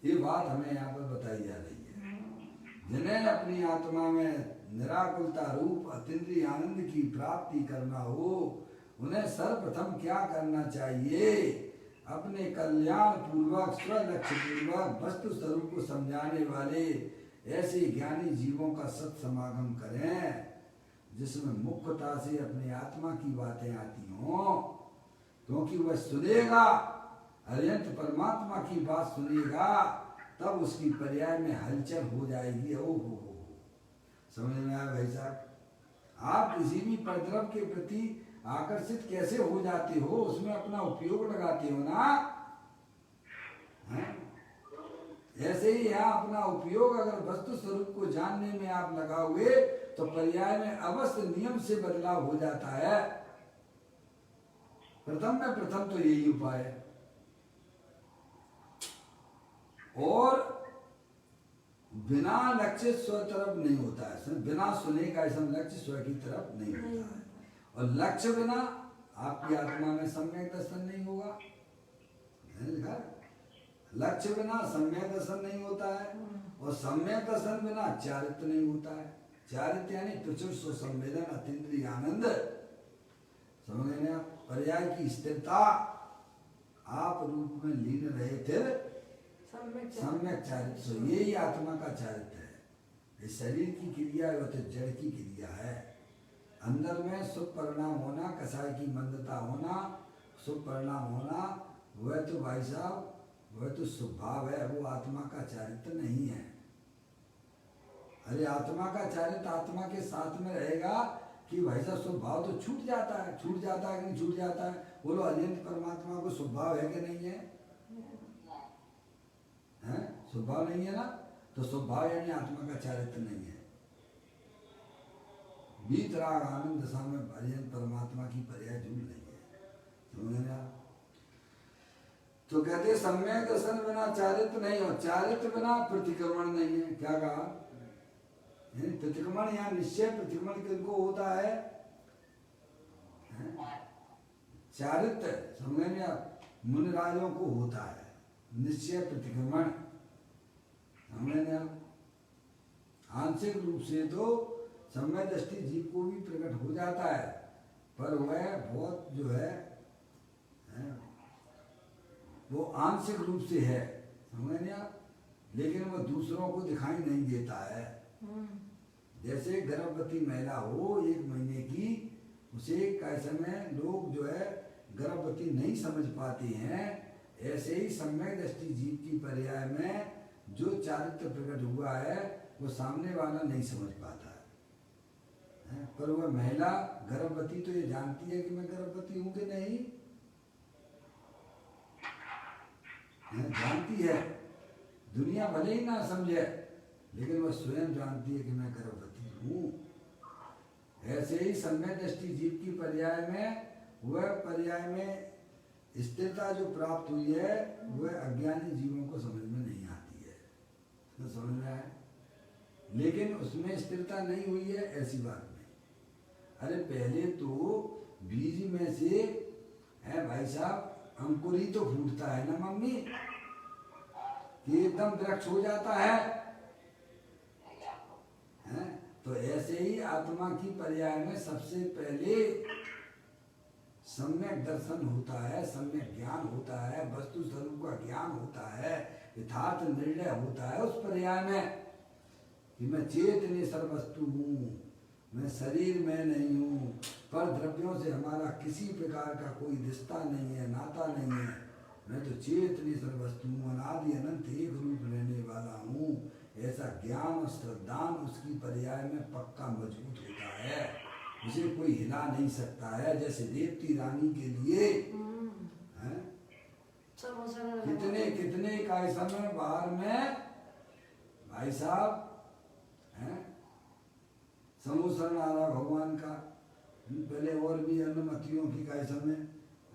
[SPEAKER 1] ये बात हमें यहाँ पर बताई जा रही है। जिन्हें अपनी आत्मा में निराकुलता रूप अतीन्द्रिय आनंद की प्राप्ति करना हो, उन्हें सर्वप्रथम क्या करना चाहिए? अपने कल्याण पूर्वक स्वलक्ष्य पूर्वक वस्तु स्वरूप को समझाने वाले ऐसे ज्ञानी जीवों का सत्समागम करें जिसमें मुख्यता से अपने आत्मा की बातें आती हों, क्योंकि वह सुनेगा, अरिहंत परमात्मा की बात सुनेगा, तब उसकी पर्याय में हलचल हो जाएगी। ओ हो, समझ में आया भाई साहब? आप किसी भी परद्रव के प्रति आकर्षित कैसे हो जाते हो, उसमें अपना उपयोग लगाते हो ना, है? ऐसे ही यहाँ अपना उपयोग अगर वस्तु स्वरूप को जानने में आप लगाओगे तो पर्याय में अवश्य नियम से बदलाव हो जाता है। प्रथम तो यही उपाय है। और बिना लक्ष्य स्व तरफ नहीं होता है, बिना सुने का ऐसा लक्ष्य स्व की तरफ नहीं होता है। और लक्ष्य बिना आपकी आत्मा में सम्यक दर्शन नहीं होगा। लक्ष्य बिना सम्यक दर्शन नहीं होता है, और सम्यक दर्शन बिना चारित्र नहीं होता है। चारित्र यानी प्रचुर सुसंवेदन अतीन्द्रिय आनंद, समझ गए आप? पर्याय की स्थिरता, आप रूप में लीन रहे थे सम्यक चारित्र, यही आत्मा का चारित्र है। इस शरीर की क्रिया वह तो जड़ की क्रिया है। अंदर में शुभ परिणाम होना, कसाय की मंदता होना, शुभ परिणाम होना, वह तो भाई साहब वह तो स्वभाव है, वो आत्मा का चारित्र नहीं है। अरे आत्मा का चारित्र आत्मा के साथ में रहेगा कि भाई साहब स्वभाव तो छूट जाता है कि नहीं छूट जाता है? बोलो, अनंत परमात्मा को स्वभाव है कि नहीं है? हैं? स्वभाव नहीं है ना, तो स्वभाव यानी आत्मा का चारित्र नहीं है। वीतराग आनंद दशा में भजन परमात्मा की पर्याय झूल नहीं है। समझ रहे आप? तो कहते सम्यक दर्शन बिना चारित्र नहीं हो, चारित्र बिना प्रतिक्रमण नहीं है। क्या कहा? प्रतिक्रमण यहाँ निश्चय प्रतिक्रमण किनको होता है? चारित्र समझ में आप मुनिराजों को होता है, निश्चय प्रतिक्रमण समझ में आप। आंशिक रूप से तो सम्यक दृष्टि जीव को भी प्रकट हो जाता है, पर वह बहुत जो है वो आंशिक रूप से है, समझ में आप, लेकिन वो दूसरों को दिखाई नहीं देता है। जैसे गर्भवती महिला हो 1 महीने की, उसे कैसे में लोग जो है गर्भवती नहीं समझ पाते हैं, ऐसे ही सम्यक दृष्टि जीव की पर्याय में जो चारित्र प्रकट हुआ है वो सामने वाला नहीं समझ पाता है। पर वह महिला गर्भवती तो ये जानती है कि मैं गर्भवती हूँ कि नहीं, जानती है। दुनिया भले ही ना समझे, लेकिन वह स्वयं जानती है कि मैं गर्भवती हूँ। ऐसे ही सम्यक दृष्टि जीव की पर्याय में वह पर्याय में स्थिरता जो प्राप्त हुई है वह अज्ञानी जीवों को समझ में नहीं आती है। तो समझ में आया? लेकिन उसमें स्थिरता नहीं हुई है ऐसी बात नहीं। अरे पहले तो बीज में से है भाई साहब अंकुर ही तो फूटता है ना मम्मी, कि एकदम वृक्ष हो जाता है। तो ऐसे ही आत्मा की पर्याय में सबसे पहले सम्यक दर्शन होता है, सम्यक ज्ञान होता है, वस्तु स्वरूप का ज्ञान होता है, यथार्थ निर्णय होता है उस पर्याय में कि मैं चेतनी सर्वस्तु हूँ, मैं शरीर में नहीं हूँ, पर द्रव्यों से हमारा किसी प्रकार का कोई रिश्ता नहीं है, नाता नहीं है, मैं तो चेतनी सर्वस्तु हूँ, अनादि अनंत एक रूप रहने वाला हूँ। ऐसा ज्ञान और श्रद्धान उसकी पर्याय में पक्का मजबूत होता है, उसे कोई हिला नहीं सकता है। जैसे देवती रानी के लिए कितने कितने का समय बाहर में भाई साहब समूह शरण आ रहा भगवान का, पहले और भी अनुमतियों की का समय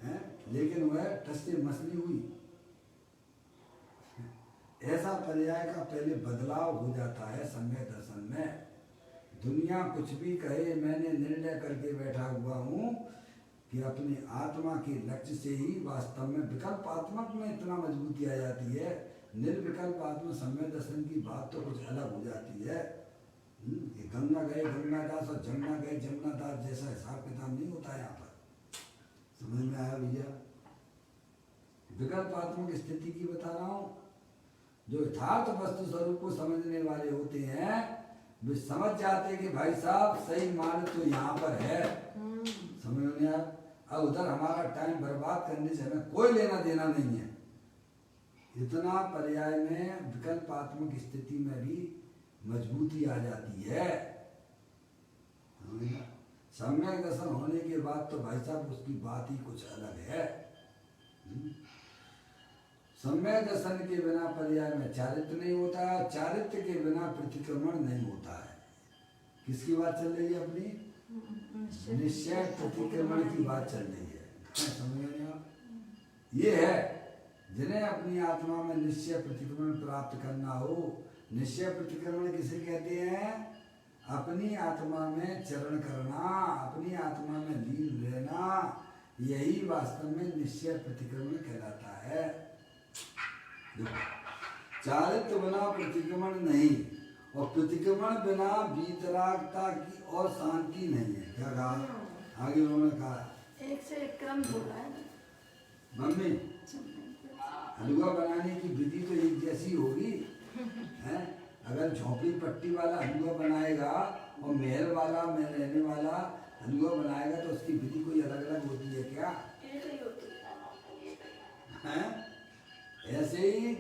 [SPEAKER 1] है, लेकिन वह टस से मछली हुई। ऐसा पर्याय का पहले बदलाव हो जाता है सम्यक दर्शन में। दुनिया कुछ भी कहे, मैंने निर्णय करके बैठा हुआ हूँ कि अपनी आत्मा के लक्ष्य से ही वास्तव में विकल्प आत्मक में इतना मजबूती आ जाती है। निर्विकल्प आत्मा सम्यक दर्शन की बात तो कुछ अलग हो जाती है। ये गंगा गए गंगादास और जमुना गए जमुनादास जैसा हिसाब किताब नहीं होता यहाँ पर। समझ में आया भैया? विकल्प आत्मक स्थिति की बता रहा हूँ। जो यथार्थ वस्तु स्वरूप को समझने वाले होते हैं वे समझ जाते कि भाई साहब सही मार्ग तो यहाँ पर है। समझ में आया? अब उधर हमारा टाइम बर्बाद करने से हमें कोई लेना देना नहीं है। इतना पर्याय में विकल्पात्मक स्थिति में भी मजबूती आ जाती है। सम्यक दर्शन होने के बाद तो भाई साहब उसकी बात ही कुछ अलग है। सम्यक दर्शन के बिना पर्याय में चारित्र नहीं होता, चारित्र के बिना प्रतिक्रमण नहीं होता है। किसकी बात चल रही है? अपनी निश्चय प्रतिक्रमण की बात चल रही है। समझ रहे आप? ये है जिन्हें अपनी आत्मा में निश्चय प्रतिक्रमण प्राप्त करना हो। निश्चय प्रतिक्रमण किसे कहते हैं? अपनी आत्मा में चरण करना, अपनी आत्मा में लीन रहना, यही वास्तव में निश्चय प्रतिक्रमण कहलाता है। चारित्र बिना प्रतिक्रमण नहीं, और प्रतिक्रमण बिना वीतरागता की और शांति नहीं है। क्या कहा आगे उन्होंने? कहा
[SPEAKER 2] एक से एक क्रम बोला है
[SPEAKER 1] मम्मी, हलवा बनाने की विधि तो एक जैसी होगी है? अगर झोंपड़ी पट्टी वाला हलवा बनाएगा और महल वाला में रहने वाला हलवा बनाएगा तो उसकी विधि कोई अलग अलग होती है क्या? है? ऐसे ही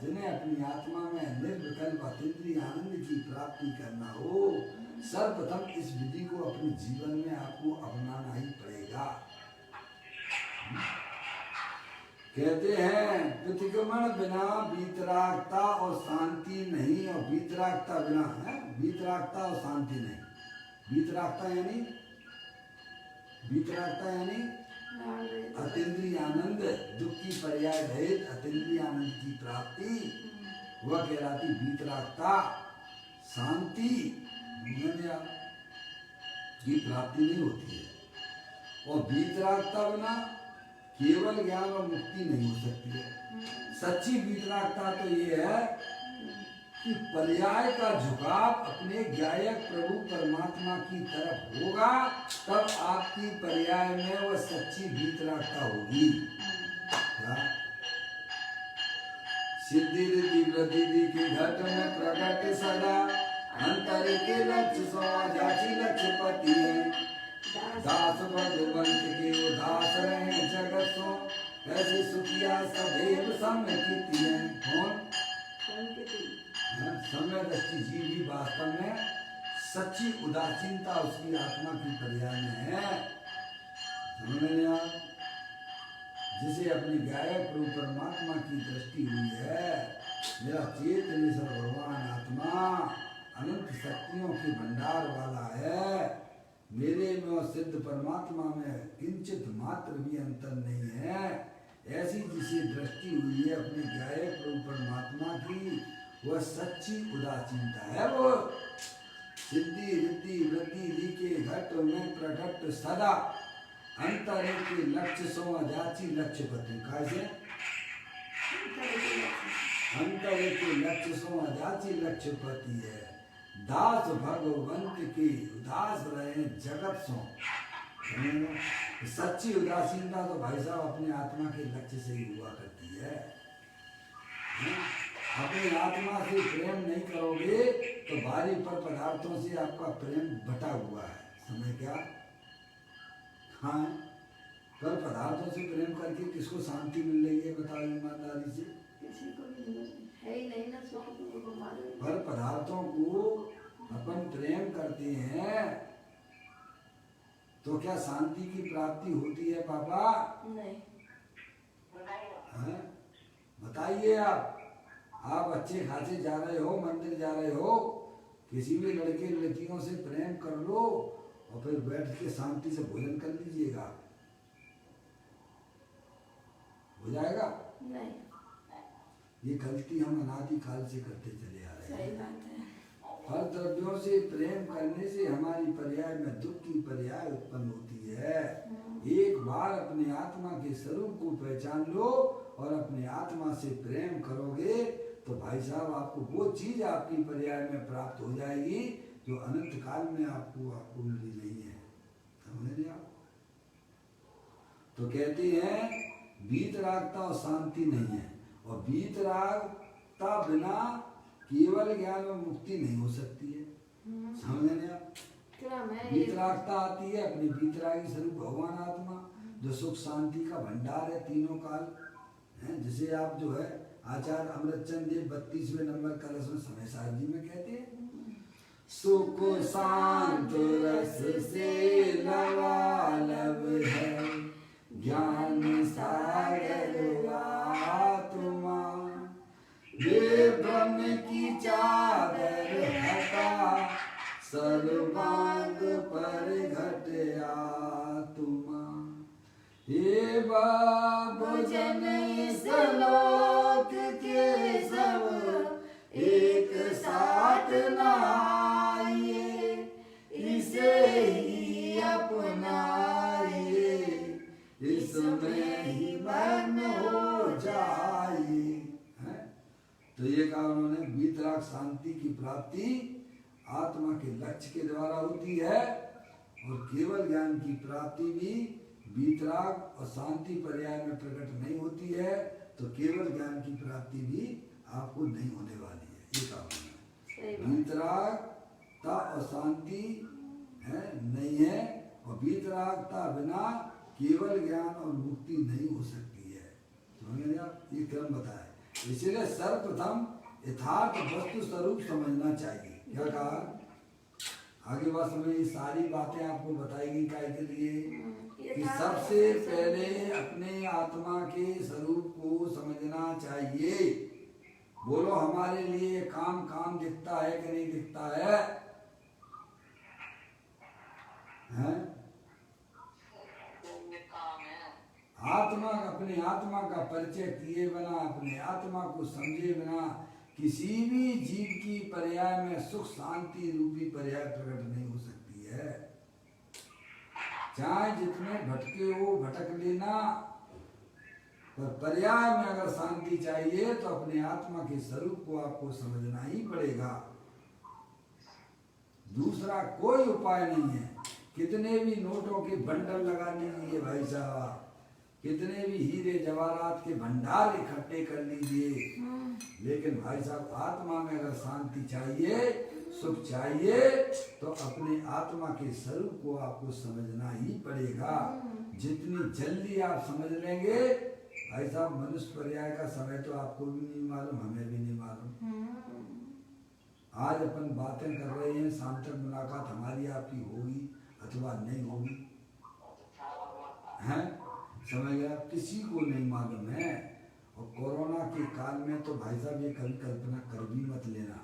[SPEAKER 1] जिन्हें अपनी आत्मा में निर्विकल्प अतीन्द्रिय आनंद की प्राप्ति करना हो, सर्वप्रथम इस विधि को अपने जीवन में आपको अपनाना ही पड़ेगा। कहते हैं प्रतिक्रमण बिना वीतरागता और शांति नहीं, और वीतरागता बिना है वीतरागता और शांति नहीं। वीतरागता यानी अतीन्द्रिय आनंद, दुख की पर्याय रहित अतीन्द्रिय आनंद की प्राप्ति, वह कहलाती वीतरागता। शांति की प्राप्ति नहीं होती है। और वीतरागता बिना केवल ज्ञान और मुक्ति नहीं हो सकती है। सच्ची वीतरागता तो ये है कि पर्याय का झुकाव अपने ज्ञायक प्रभु परमात्मा की तरफ होगा, तब आपकी पर्याय में वह सच्ची वीतरागता होगी। क्या? सिद्धि रिद्धि वृद्धि के घट में प्रकट सदा, अंतर के लक्ष्य समाजाची लक्ष्य पति है। दास भगवंत के उदास रहे जगत सो, ऐसी सुखिया सदैव सम्यक्ति है। कौन? समय दृष्टि जीव ही वास्तव में सच्ची उदासीनता उसकी आत्मा की पर्याय में है। समझ रहे आप? जिसे अपनी गायक प्रभु परमात्मा की दृष्टि हुई है, मेरा चेतनेश्वर भगवान आत्मा अनंत शक्तियों के भंडार वाला है, मेरे में और सिद्ध परमात्मा में किंचित मात्र भी अंतर नहीं है, ऐसी जिसे दृष्टि हुई है अपने गायक प्रभु परमात्मा की, वह सच्ची उदासीनता है। वो सिद्धि रिद्धि वृद्धि के घट में प्रकट सदा, अंतर के लक्ष्य सो अजाची लक्ष्य पति। कैसे? अंतर के लक्ष्य सो अजाची लक्ष्य पति है। दास भगवंत के उदास रहे जगत सो। सच्ची उदासीनता तो भाई साहब अपने आत्मा के लक्ष्य से ही हुआ करती है। अपनी आत्मा से प्रेम नहीं करोगे तो बाहरी पर पदार्थों से आपका प्रेम बटा हुआ है। समय क्या? हाँ, पर पदार्थों से प्रेम करके किसको शांति मिल रही है? बताओ ईमानदारी से।
[SPEAKER 2] किसी को भी है ही नहीं ना,
[SPEAKER 1] पर पदार्थों को अपन प्रेम करते हैं तो क्या शांति की प्राप्ति होती है पापा?
[SPEAKER 2] नहीं।
[SPEAKER 1] बताइए आप अच्छे खासे जा रहे हो, मंदिर जा रहे हो, किसी भी लड़के लड़कियों से प्रेम कर लो और फिर बैठ के शांति से भोजन कर लीजिएगा, हो जाएगा?
[SPEAKER 2] नहीं।
[SPEAKER 1] ये गलती हम अनादि काल से करते चले आ रहे हैं।
[SPEAKER 2] सही बात है।
[SPEAKER 1] फल द्रव्यों से प्रेम करने से हमारी पर्याय में दुख की पर्याय उत्पन्न होती है। एक बार अपने आत्मा के स्वरूप को पहचान लो और अपने आत्मा से प्रेम करोगे तो भाई साहब आपको वो चीज आपकी पर्याय में प्राप्त हो जाएगी जो अनंत काल में आपको मिली नहीं है। समझ रहे आप? तो कहते हैं वीतरागता और शांति नहीं है, और वीतरागता बिना केवल ज्ञान और मुक्ति नहीं हो सकती है। समझ रहे आप? वीतरागता आती है अपने वीतरागी स्वरूप भगवान आत्मा, जो सुख शांति का भंडार है तीनों काल है, जिसे आप जो है आचार्य अमृतचंद देव 32वें नंबर कलश में समय साहब जी में कहते हैं, सुख शांत रस से लबालब है ज्ञान सागर आत्मा, वे ब्रह्म की चादर हटा सर्वांग पर घट आत्मा। हे बाबू जन इस लोक के सब एक साथ नाइए, इसे ही अपनाइए, इसमें ही मग्न हो जाइए। तो ये कहा उन्होंने, वीतराग शांति की प्राप्ति आत्मा के लक्ष्य के द्वारा होती है, और केवल ज्ञान की प्राप्ति भी वीतराग और शांति पर्याय में प्रकट नहीं होती है, तो केवल ज्ञान की प्राप्ति भी आपको नहीं होने वाली है। ये कहा वीतरागता और शांति है नहीं है, और वीतरागता बिना केवल ज्ञान और मुक्ति नहीं हो सकती है। समझे आप? ये क्रम बताए, इसलिए सर्वप्रथम यथार्थ वस्तु स्वरूप समझना चाहिए। क्या कहा? आगे बात समझ, ये सारी बातें आपको बताएगी क्या के लिए कि सबसे पहले अपने आत्मा के स्वरूप को समझना चाहिए। बोलो हमारे लिए काम दिखता है कि नहीं दिखता है? हैं? आत्मा अपने आत्मा का परिचय किए बिना, अपने आत्मा को समझे बिना किसी भी जीव की पर्याय में सुख शांति रूपी पर्याय प्रकट नहीं हो सकती है। चाहे जितने भटके हो भटक लेना, पर पर्याय में अगर शांति चाहिए तो अपने आत्मा के स्वरूप को आपको समझना ही पड़ेगा। दूसरा कोई उपाय नहीं है। कितने भी नोटों के बंडल लगा लीजिए भाई साहब, कितने भी हीरे जवाहरात के भंडार इकट्ठे कर लीजिए, लेकिन भाई साहब आत्मा में अगर शांति चाहिए, सुख चाहिए, तो अपने आत्मा के स्वरूप को आपको समझना ही पड़ेगा। जितनी जल्दी आप समझ लेंगे भाई साहब, मनुष्य पर्याय का समय तो आपको भी नहीं मालूम, हमें भी नहीं मालूम। आज अपन बातें कर रहे हैं, शाम तक मुलाकात हमारी आपकी होगी अथवा नहीं होगी, हैं? समझ गया? किसी को नहीं मालूम है। और कोरोना के काल में तो भाई साहब ये कभी कल्पना कर भी मत लेना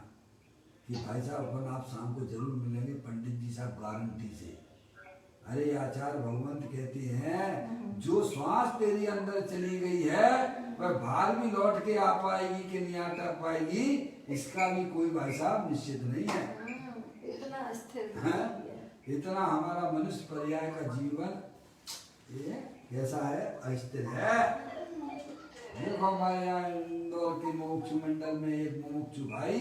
[SPEAKER 1] कि भाई साहब अपन आप शाम को जरूर मिलेंगे पंडित जी साहब गारंटी से। अरे आचार्य भगवंत कहते हैं जो श्वास तेरी अंदर चली गई है वह बाहर भी लौट के आ पाएगी कि नहीं आ पाएगी, इसका भी कोई भाई साहब निश्चित नहीं है।
[SPEAKER 2] इतना स्थिर
[SPEAKER 1] है? इतना हमारा मनुष्य पर्याय का जीवन ये कैसा है, अस्थिर है। देखो हमारे यहाँ इंदौर के मुमुक्षु मंडल में एक मुमुक्षु भाई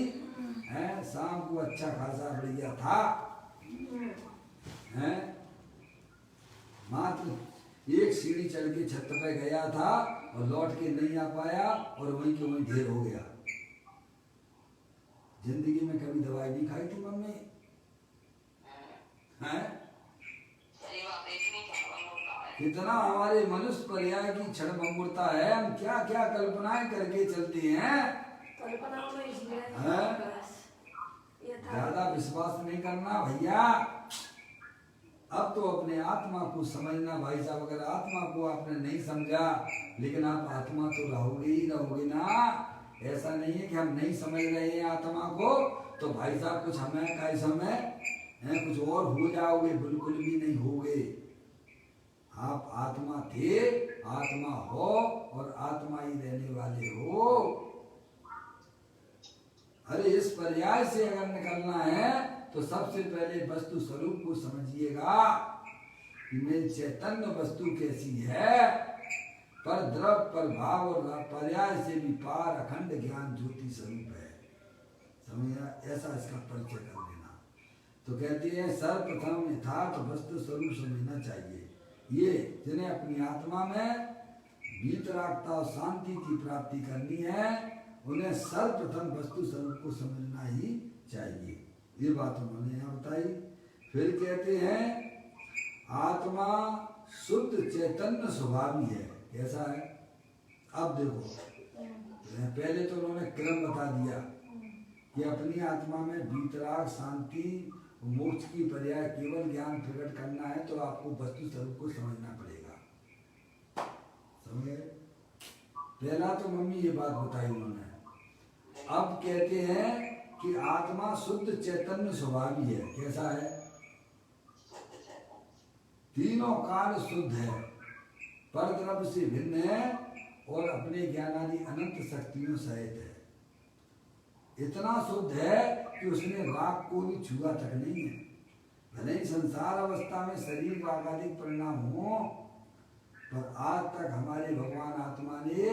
[SPEAKER 1] है, शाम को अच्छा खासा बढ़िया था, है? मात्र एक सीढ़ी चढ़ के छत पे गया था और लौट के नहीं आ पाया और वहीं के वहीं ढेर हो गया। जिंदगी में कभी दवाई नहीं खाई थी मम्मी, हैं? कितना हमारे मनुष्य पर्याय की क्षण भंगुरता है। हम क्या क्या कल्पनाएं करके चलते हैं, ज्यादा विश्वास नहीं करना भैया। अब तो अपने आत्मा को समझना भाई साहब। अगर आत्मा को आपने नहीं समझा, लेकिन आप आत्मा तो रहोगे ही रहोगे ना। ऐसा नहीं है कि हम नहीं समझ रहे हैं आत्मा को तो भाई साहब कुछ हमें कई समय कुछ और हो जाओगे, बिल्कुल भी नहीं होगे। आप आत्मा थे, आत्मा हो और आत्मा ही रहने वाले हो। अरे इस पर्याय से अगर निकलना है तो सबसे पहले वस्तु स्वरूप को समझिएगा कि मेरी चैतन्य वस्तु कैसी है। पर द्रव पर भाव और पर्याय से भी पार अखंड ज्ञान ज्योति स्वरूप है। समझिए, ऐसा इसका परिचय कर लेना। तो कहती है सर्वप्रथम यथार्थ वस्तु स्वरूप समझना चाहिए। ये जिन्हें अपनी आत्मा में वीतरागता और शांति की प्राप्ति करनी है, उन्हें सर्वप्रथम वस्तु स्वरूप को समझना ही चाहिए। ये बात उन्होंने यहाँ बताई। फिर कहते हैं आत्मा शुद्ध चैतन्य स्वभावी है। कैसा है? अब देखो, पहले तो उन्होंने क्रम बता दिया कि अपनी आत्मा में वीतराग शांति मोक्ष की पर्याय केवल ज्ञान प्रकट करना है तो आपको वस्तु स्वरूप को समझना पड़ेगा। समझे? पहला तो मम्मी ये बात बताई उन्होंने। अब कहते हैं कि आत्मा शुद्ध चैतन्य स्वभावी है। कैसा है? तीनों काल शुद्ध है, परद्रव्य से भिन्न है और अपने ज्ञानादि अनंत शक्तियों सहित है। इतना शुद्ध है कि उसने राग को भी छुआ तक नहीं है। भले ही संसार अवस्था में शरीर रागादिक परिणाम हो, पर आज तक हमारे भगवान आत्मा ने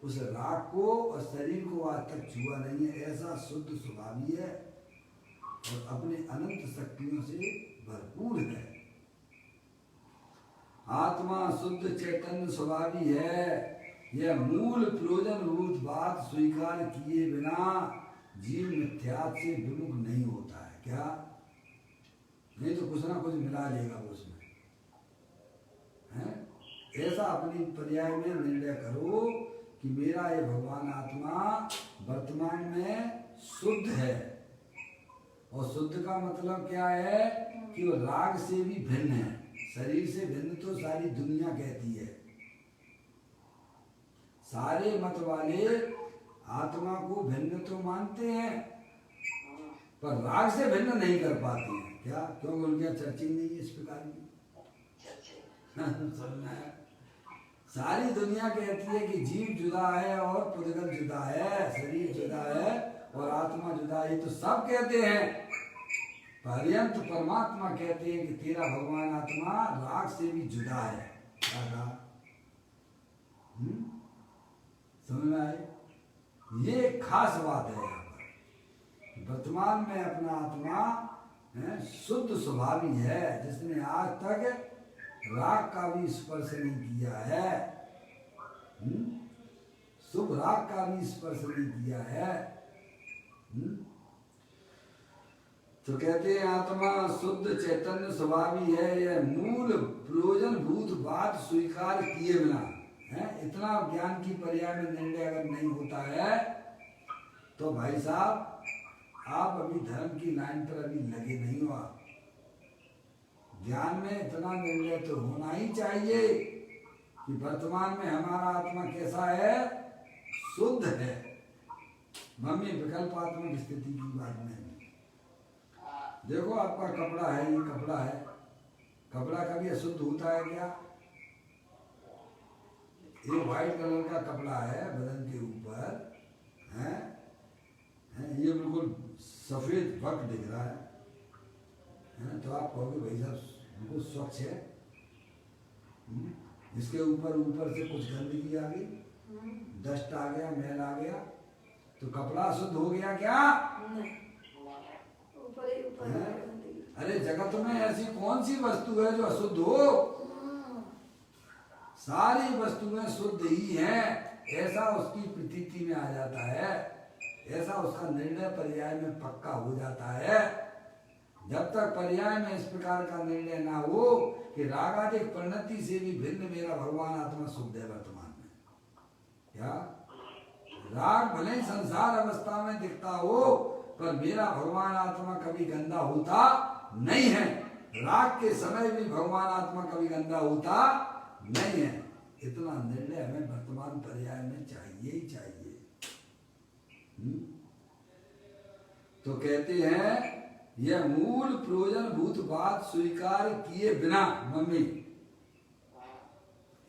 [SPEAKER 1] उस राग को और शरीर को आज तक छुआ नहीं है। ऐसा शुद्ध स्वभावी है और अपने अनंत शक्तियों से भरपूर है। आत्मा शुद्ध चैतन्य स्वभावी है। यह मूल प्रयोजन रूप बात स्वीकार किए बिना जीव मिथ्यात्व से विमुख नहीं होता है। क्या? नहीं तो कुछ ना कुछ मिला लेगा वो उसमें, है? ऐसा अपनी पर्याय में निर्णय करो कि मेरा ये भगवान आत्मा वर्तमान में शुद्ध है। और शुद्ध का मतलब क्या है कि वो राग से भी भिन्न है। शरीर से भिन्न तो सारी दुनिया कहती है। सारे मत वाले आत्मा को भिन्न तो मानते हैं पर राग से भिन्न नहीं कर पाते हैं। क्या? क्योंकि उनके यहाँ चर्चिंग नहीं है इस प्रकार की। समझना है। सारी दुनिया कहती है कि जीव जुदा है और पुद्गल जुदा है, शरीर जुदा है और आत्मा जुदा है, ये तो सब कहते हैं। पर्यंत परमात्मा कहते हैं कि तेरा भगवान आत्मा राग से भी जुदा है। क्या कहा? समझ में आए? ये खास बात है यहाँ पर। वर्तमान में अपना आत्मा शुद्ध स्वभावी है, जिसने आज तक राग का भी स्पर्श नहीं किया है। शुभ राग का भी स्पर्श नहीं किया है। तो कहते हैं आत्मा शुद्ध चैतन्य स्वभावी है, यह मूल प्रयोजन भूत बात स्वीकार किए बिना है। इतना ज्ञान की पर्याय में निर्णय अगर नहीं होता है तो भाई साहब आप अभी धर्म की लाइन पर अभी लगे नहीं हो। आप ज्ञान में इतना निर्णय तो होना ही चाहिए कि वर्तमान में हमारा आत्मा कैसा है, शुद्ध है। मम्मी विकल्पात्मक स्थिति की बात नहीं। देखो आपका कपड़ा है, ये कपड़ा है, कपड़ा कभी अशुद्ध होता है क्या? ये व्हाइट कलर का कपड़ा है बदन के ऊपर है, ये बिल्कुल सफेद वक्त दिख रहा है, तो आप कहोगे भाई साहब बिल्कुल स्वच्छ है। इसके ऊपर से कुछ गंदगी आ गई, डस्ट आ गया, मैल आ गया, तो कपड़ा शुद्ध हो गया क्या? अरे जगत में ऐसी कौन सी वस्तु है जो अशुद्ध हो? सारी वस्तुएं शुद्ध ही हैं, ऐसा उसकी प्रतीति में आ जाता है, ऐसा उसका निर्णय पर्याय में पक्का हो जाता है। जब तक पर्याय में इस प्रकार का निर्णय ना हो कि रागादिक परिणति से भी भिन्न मेरा भगवान आत्मा शुद्ध है वर्तमान में, क्या राग भले ही संसार अवस्था में दिखता हो पर मेरा भगवान आत्मा कभी गंदा होता नहीं है। राग के समय भी भगवान आत्मा कभी गंदा होता नहीं है। इतना निर्णय हमें वर्तमान पर्याय में चाहिए ही चाहिए। तो कहते हैं यह मूल प्रयोजन भूत बात स्वीकार किए बिना, मम्मी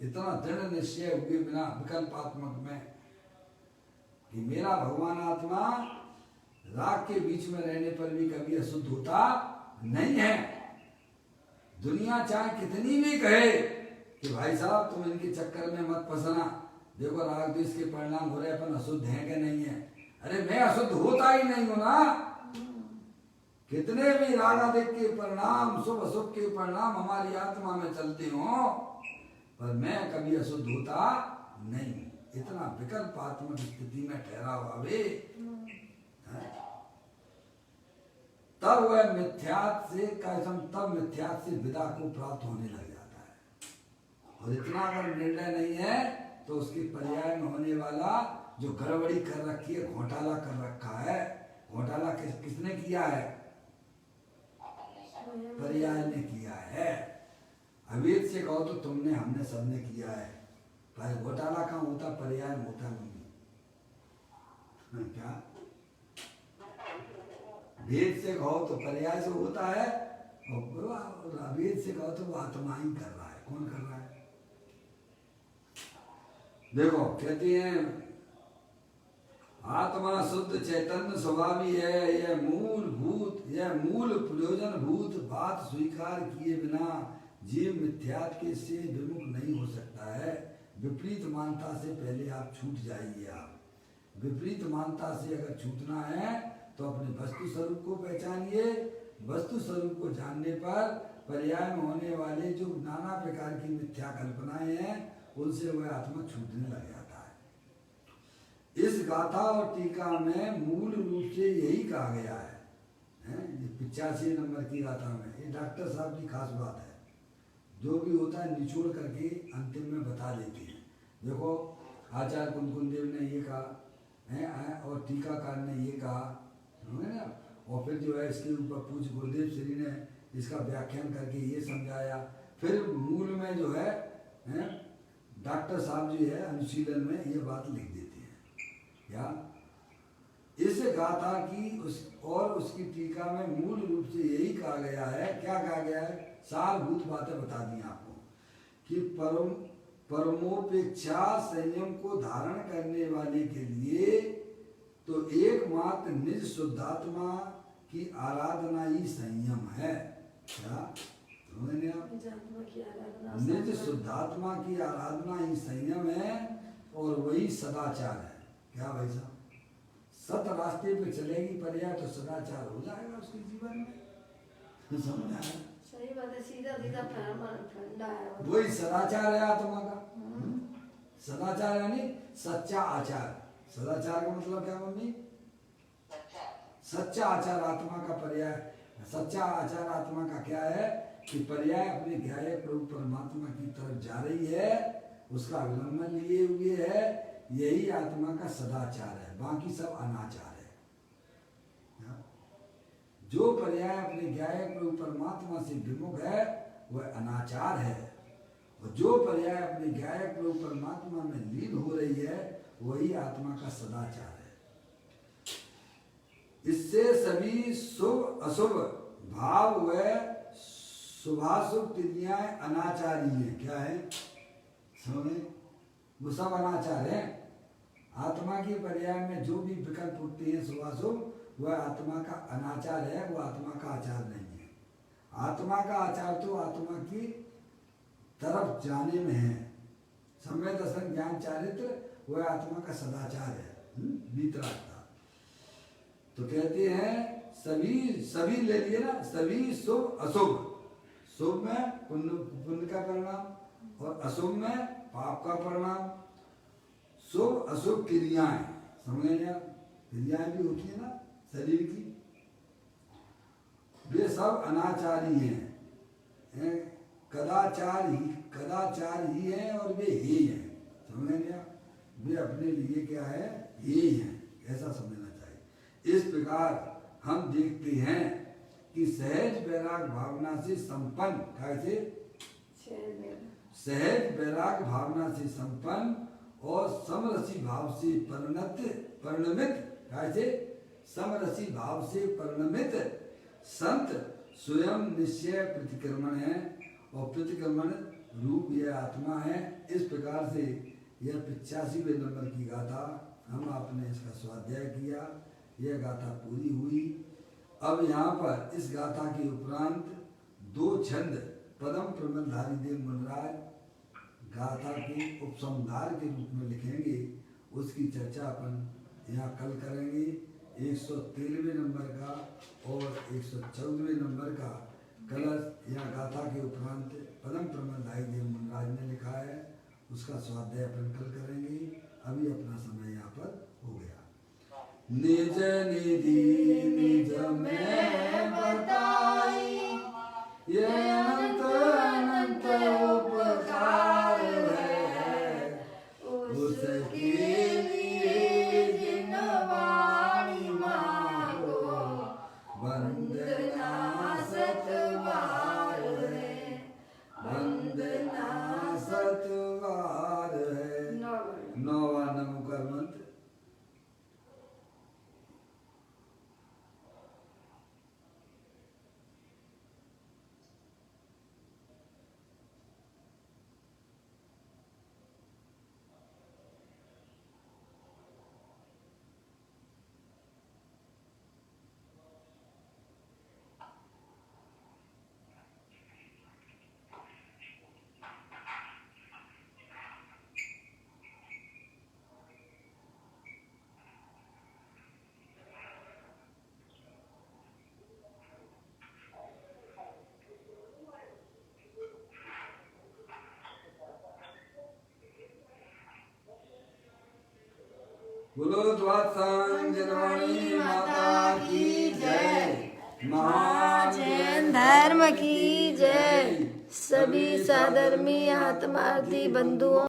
[SPEAKER 1] इतना दृढ़ निश्चय हुए बिना विकल्पात्मक में कि मेरा भगवान आत्मा राग के बीच में रहने पर भी कभी अशुद्ध होता नहीं है। दुनिया चाहे कितनी भी कहे कि भाई साहब तुम इनके चक्कर में मत फंसना, देखो राग द्वेष के परिणाम हो रहे, अपन अशुद्ध हैं कि नहीं है। अरे मैं अशुद्ध होता ही नहीं हूं ना। कितने भी रागादिक के परिणाम, शुभ अशुभ के परिणाम हमारी आत्मा में चलते हो पर मैं कभी अशुद्ध होता नहीं। इतना विकल्पात्मक स्थिति में ठहरा हुआ वे, तब वह मिथ्यात से तब मिथ्यात से विदा को प्राप्त होने लग जाता है। और इतना अगर निर्णय नहीं है तो उसके पर्याय में होने वाला जो गड़बड़ी कर रखी है, घोटाला कर रखा है, घोटाला किसने किया है? पर्याय ने किया है। अवेद से कहो तो तुमने, हमने, सबने किया है। पर घोटाला कहाँ होता? पर्याय में होता नहीं। क्या वेद से कहो तो पर्याय से होता है और अवेद से कहो तो वो आत्मा ही कर रहा है। कौन कर रहा है? देखो कहते हैं आत्मा शुद्ध चैतन्य स्वभावी है, यह मूल प्रयोजन भूत बात स्वीकार किए बिना जीव मिथ्यात के से विमुख नहीं हो सकता है। विपरीत मानता से पहले आप छूट जाइए। आप विपरीत मानता से अगर छूटना है तो अपने वस्तु स्वरूप को पहचानिए। वस्तु स्वरूप को जानने पर पर्याय में होने वाले जो नाना प्रकार की मिथ्या कल्पनाएं हैं उनसे वह आत्मा छूटने लग जाता है। इस गाथा और टीका में मूल रूप से यही कहा गया है 85 नंबर की गाथा में। ये डॉक्टर साहब की खास बात है, जो भी होता है निचोड़ करके अंतिम में बता देते हैं। देखो आचार्य कुंकुन देव ने ये कहा और टीकाकार ने ये कहा ना, और फिर जो है इसके ऊपर पूज्य गुरुदेव श्री ने इसका व्याख्यान करके ये समझाया। फिर मूल में जो है डॉक्टर साहब जी है अनुशीलन में ये बात लिख देते हैं। क्या इस गाथा की उसकी टीका में मूल रूप से यही कहा गया है। क्या कहा गया है? सारभूत बातें बता दी आपको कि परमोपेक्षा संयम को धारण करने वाले के लिए तो एकमात्र निज शुद्धात्मा की आराधना ही संयम है। क्या समझे आप? निज शुद्धात्मा की आराधना ही संयम है और वही सदाचार है। क्या भाई साहब? सत रास्ते पे चलेगी पर्याय तो सदाचार हो जाएगा उसके जीवन में। समझ आया?
[SPEAKER 2] सही बात है, सीधा सीधा ठंडा है
[SPEAKER 1] वही सदाचार है आत्मा का। सदाचार यानी सच्चा आचार। सदाचार का मतलब क्या मम्मी? सच्चा आचार आत्मा का पर्याय। सच्चा आचार आत्मा का क्या है कि पर्याय अपने ज्ञाय प्रभु परमात्मा की तरफ जा रही है, उसका अवलंबन लिए हुए है, यही आत्मा का सदाचार है, बाकी सब अनाचार है। जो पर्याय अपने ज्ञाय प्रभु परमात्मा से विमुख है वह अनाचार है, और जो पर्याय अपने ज्ञाय प्रभु परमात्मा में लीन हो रही है वही आत्मा का सदाचार है। इससे सभी शुभ अशुभ भाव व शुभाशुभ क्रियाएं अनाचारी है। क्या है? समझे? वो सब अनाचार है। आत्मा की पर्याय में जो भी विकल्प उठते हैं शुभाशुभ, वह आत्मा का अनाचार है, वो आत्मा का आचार नहीं है। आत्मा का आचार तो आत्मा की तरफ जाने में है। सम्यक दर्शन ज्ञान चारित्र वह आत्मा का सदाचार है, वीतरागता। तो कहते हैं सभी ले लिए ना, सभी शुभ अशुभ। शुभ में पुण्य का परिणाम और अशुभ में पाप का परिणाम। शुभ अशुभ क्रियाएं, समझे क्या? क्रियाएं भी होती है ना शरीर की, वे सब अनाचारी हैं। कदाचार ही है और वे ही हैं। समझे क्या? वे अपने लिए क्या है? ही हैं, ऐसा समझना चाहिए। इस प्रकार हम देखते हैं कि सहज वैराग भावना से संपन्न, कैसे? सहज वैराग भावना से संपन्न और समरसी भाव से परिणमित, कैसे? समरसी भाव से परिणमित संत स्वयं निश्चय प्रतिक्रमण है, और प्रतिक्रमण रूप यह आत्मा है। इस प्रकार से यह 85वें नंबर की गाथा हम आपने इसका स्वाध्याय किया। यह गाथा पूरी हुई। अब यहाँ पर इस गाथा के उपरांत 2 छंद पदम प्रबंधधारी देव मुनराज गाथा के उपसंहार के रूप में लिखेंगे। उसकी चर्चा अपन यहाँ कल करेंगे। 113वें नंबर का और 114वें नंबर का कलश यहाँ गाथा के उपरांत पदम प्रबंधधारी देव मुनराज ने लिखा है, उसका स्वाध्याय अपन कल करेंगे। अभी अपना समय यहाँ पर हो गया। निज निधि निज में बताई, ये अनंत अनंत उपकार है, उसके लिए जिन वाणी मांगो वंदना सतवार है, वंदना सतवार है। 9वां नमोकार मंत्र। बोलो द्वादशांजनवाणी माता की जय।
[SPEAKER 2] महाजैन धर्म की जय। सभी साधर्मी आत्मार्थी बंधुओं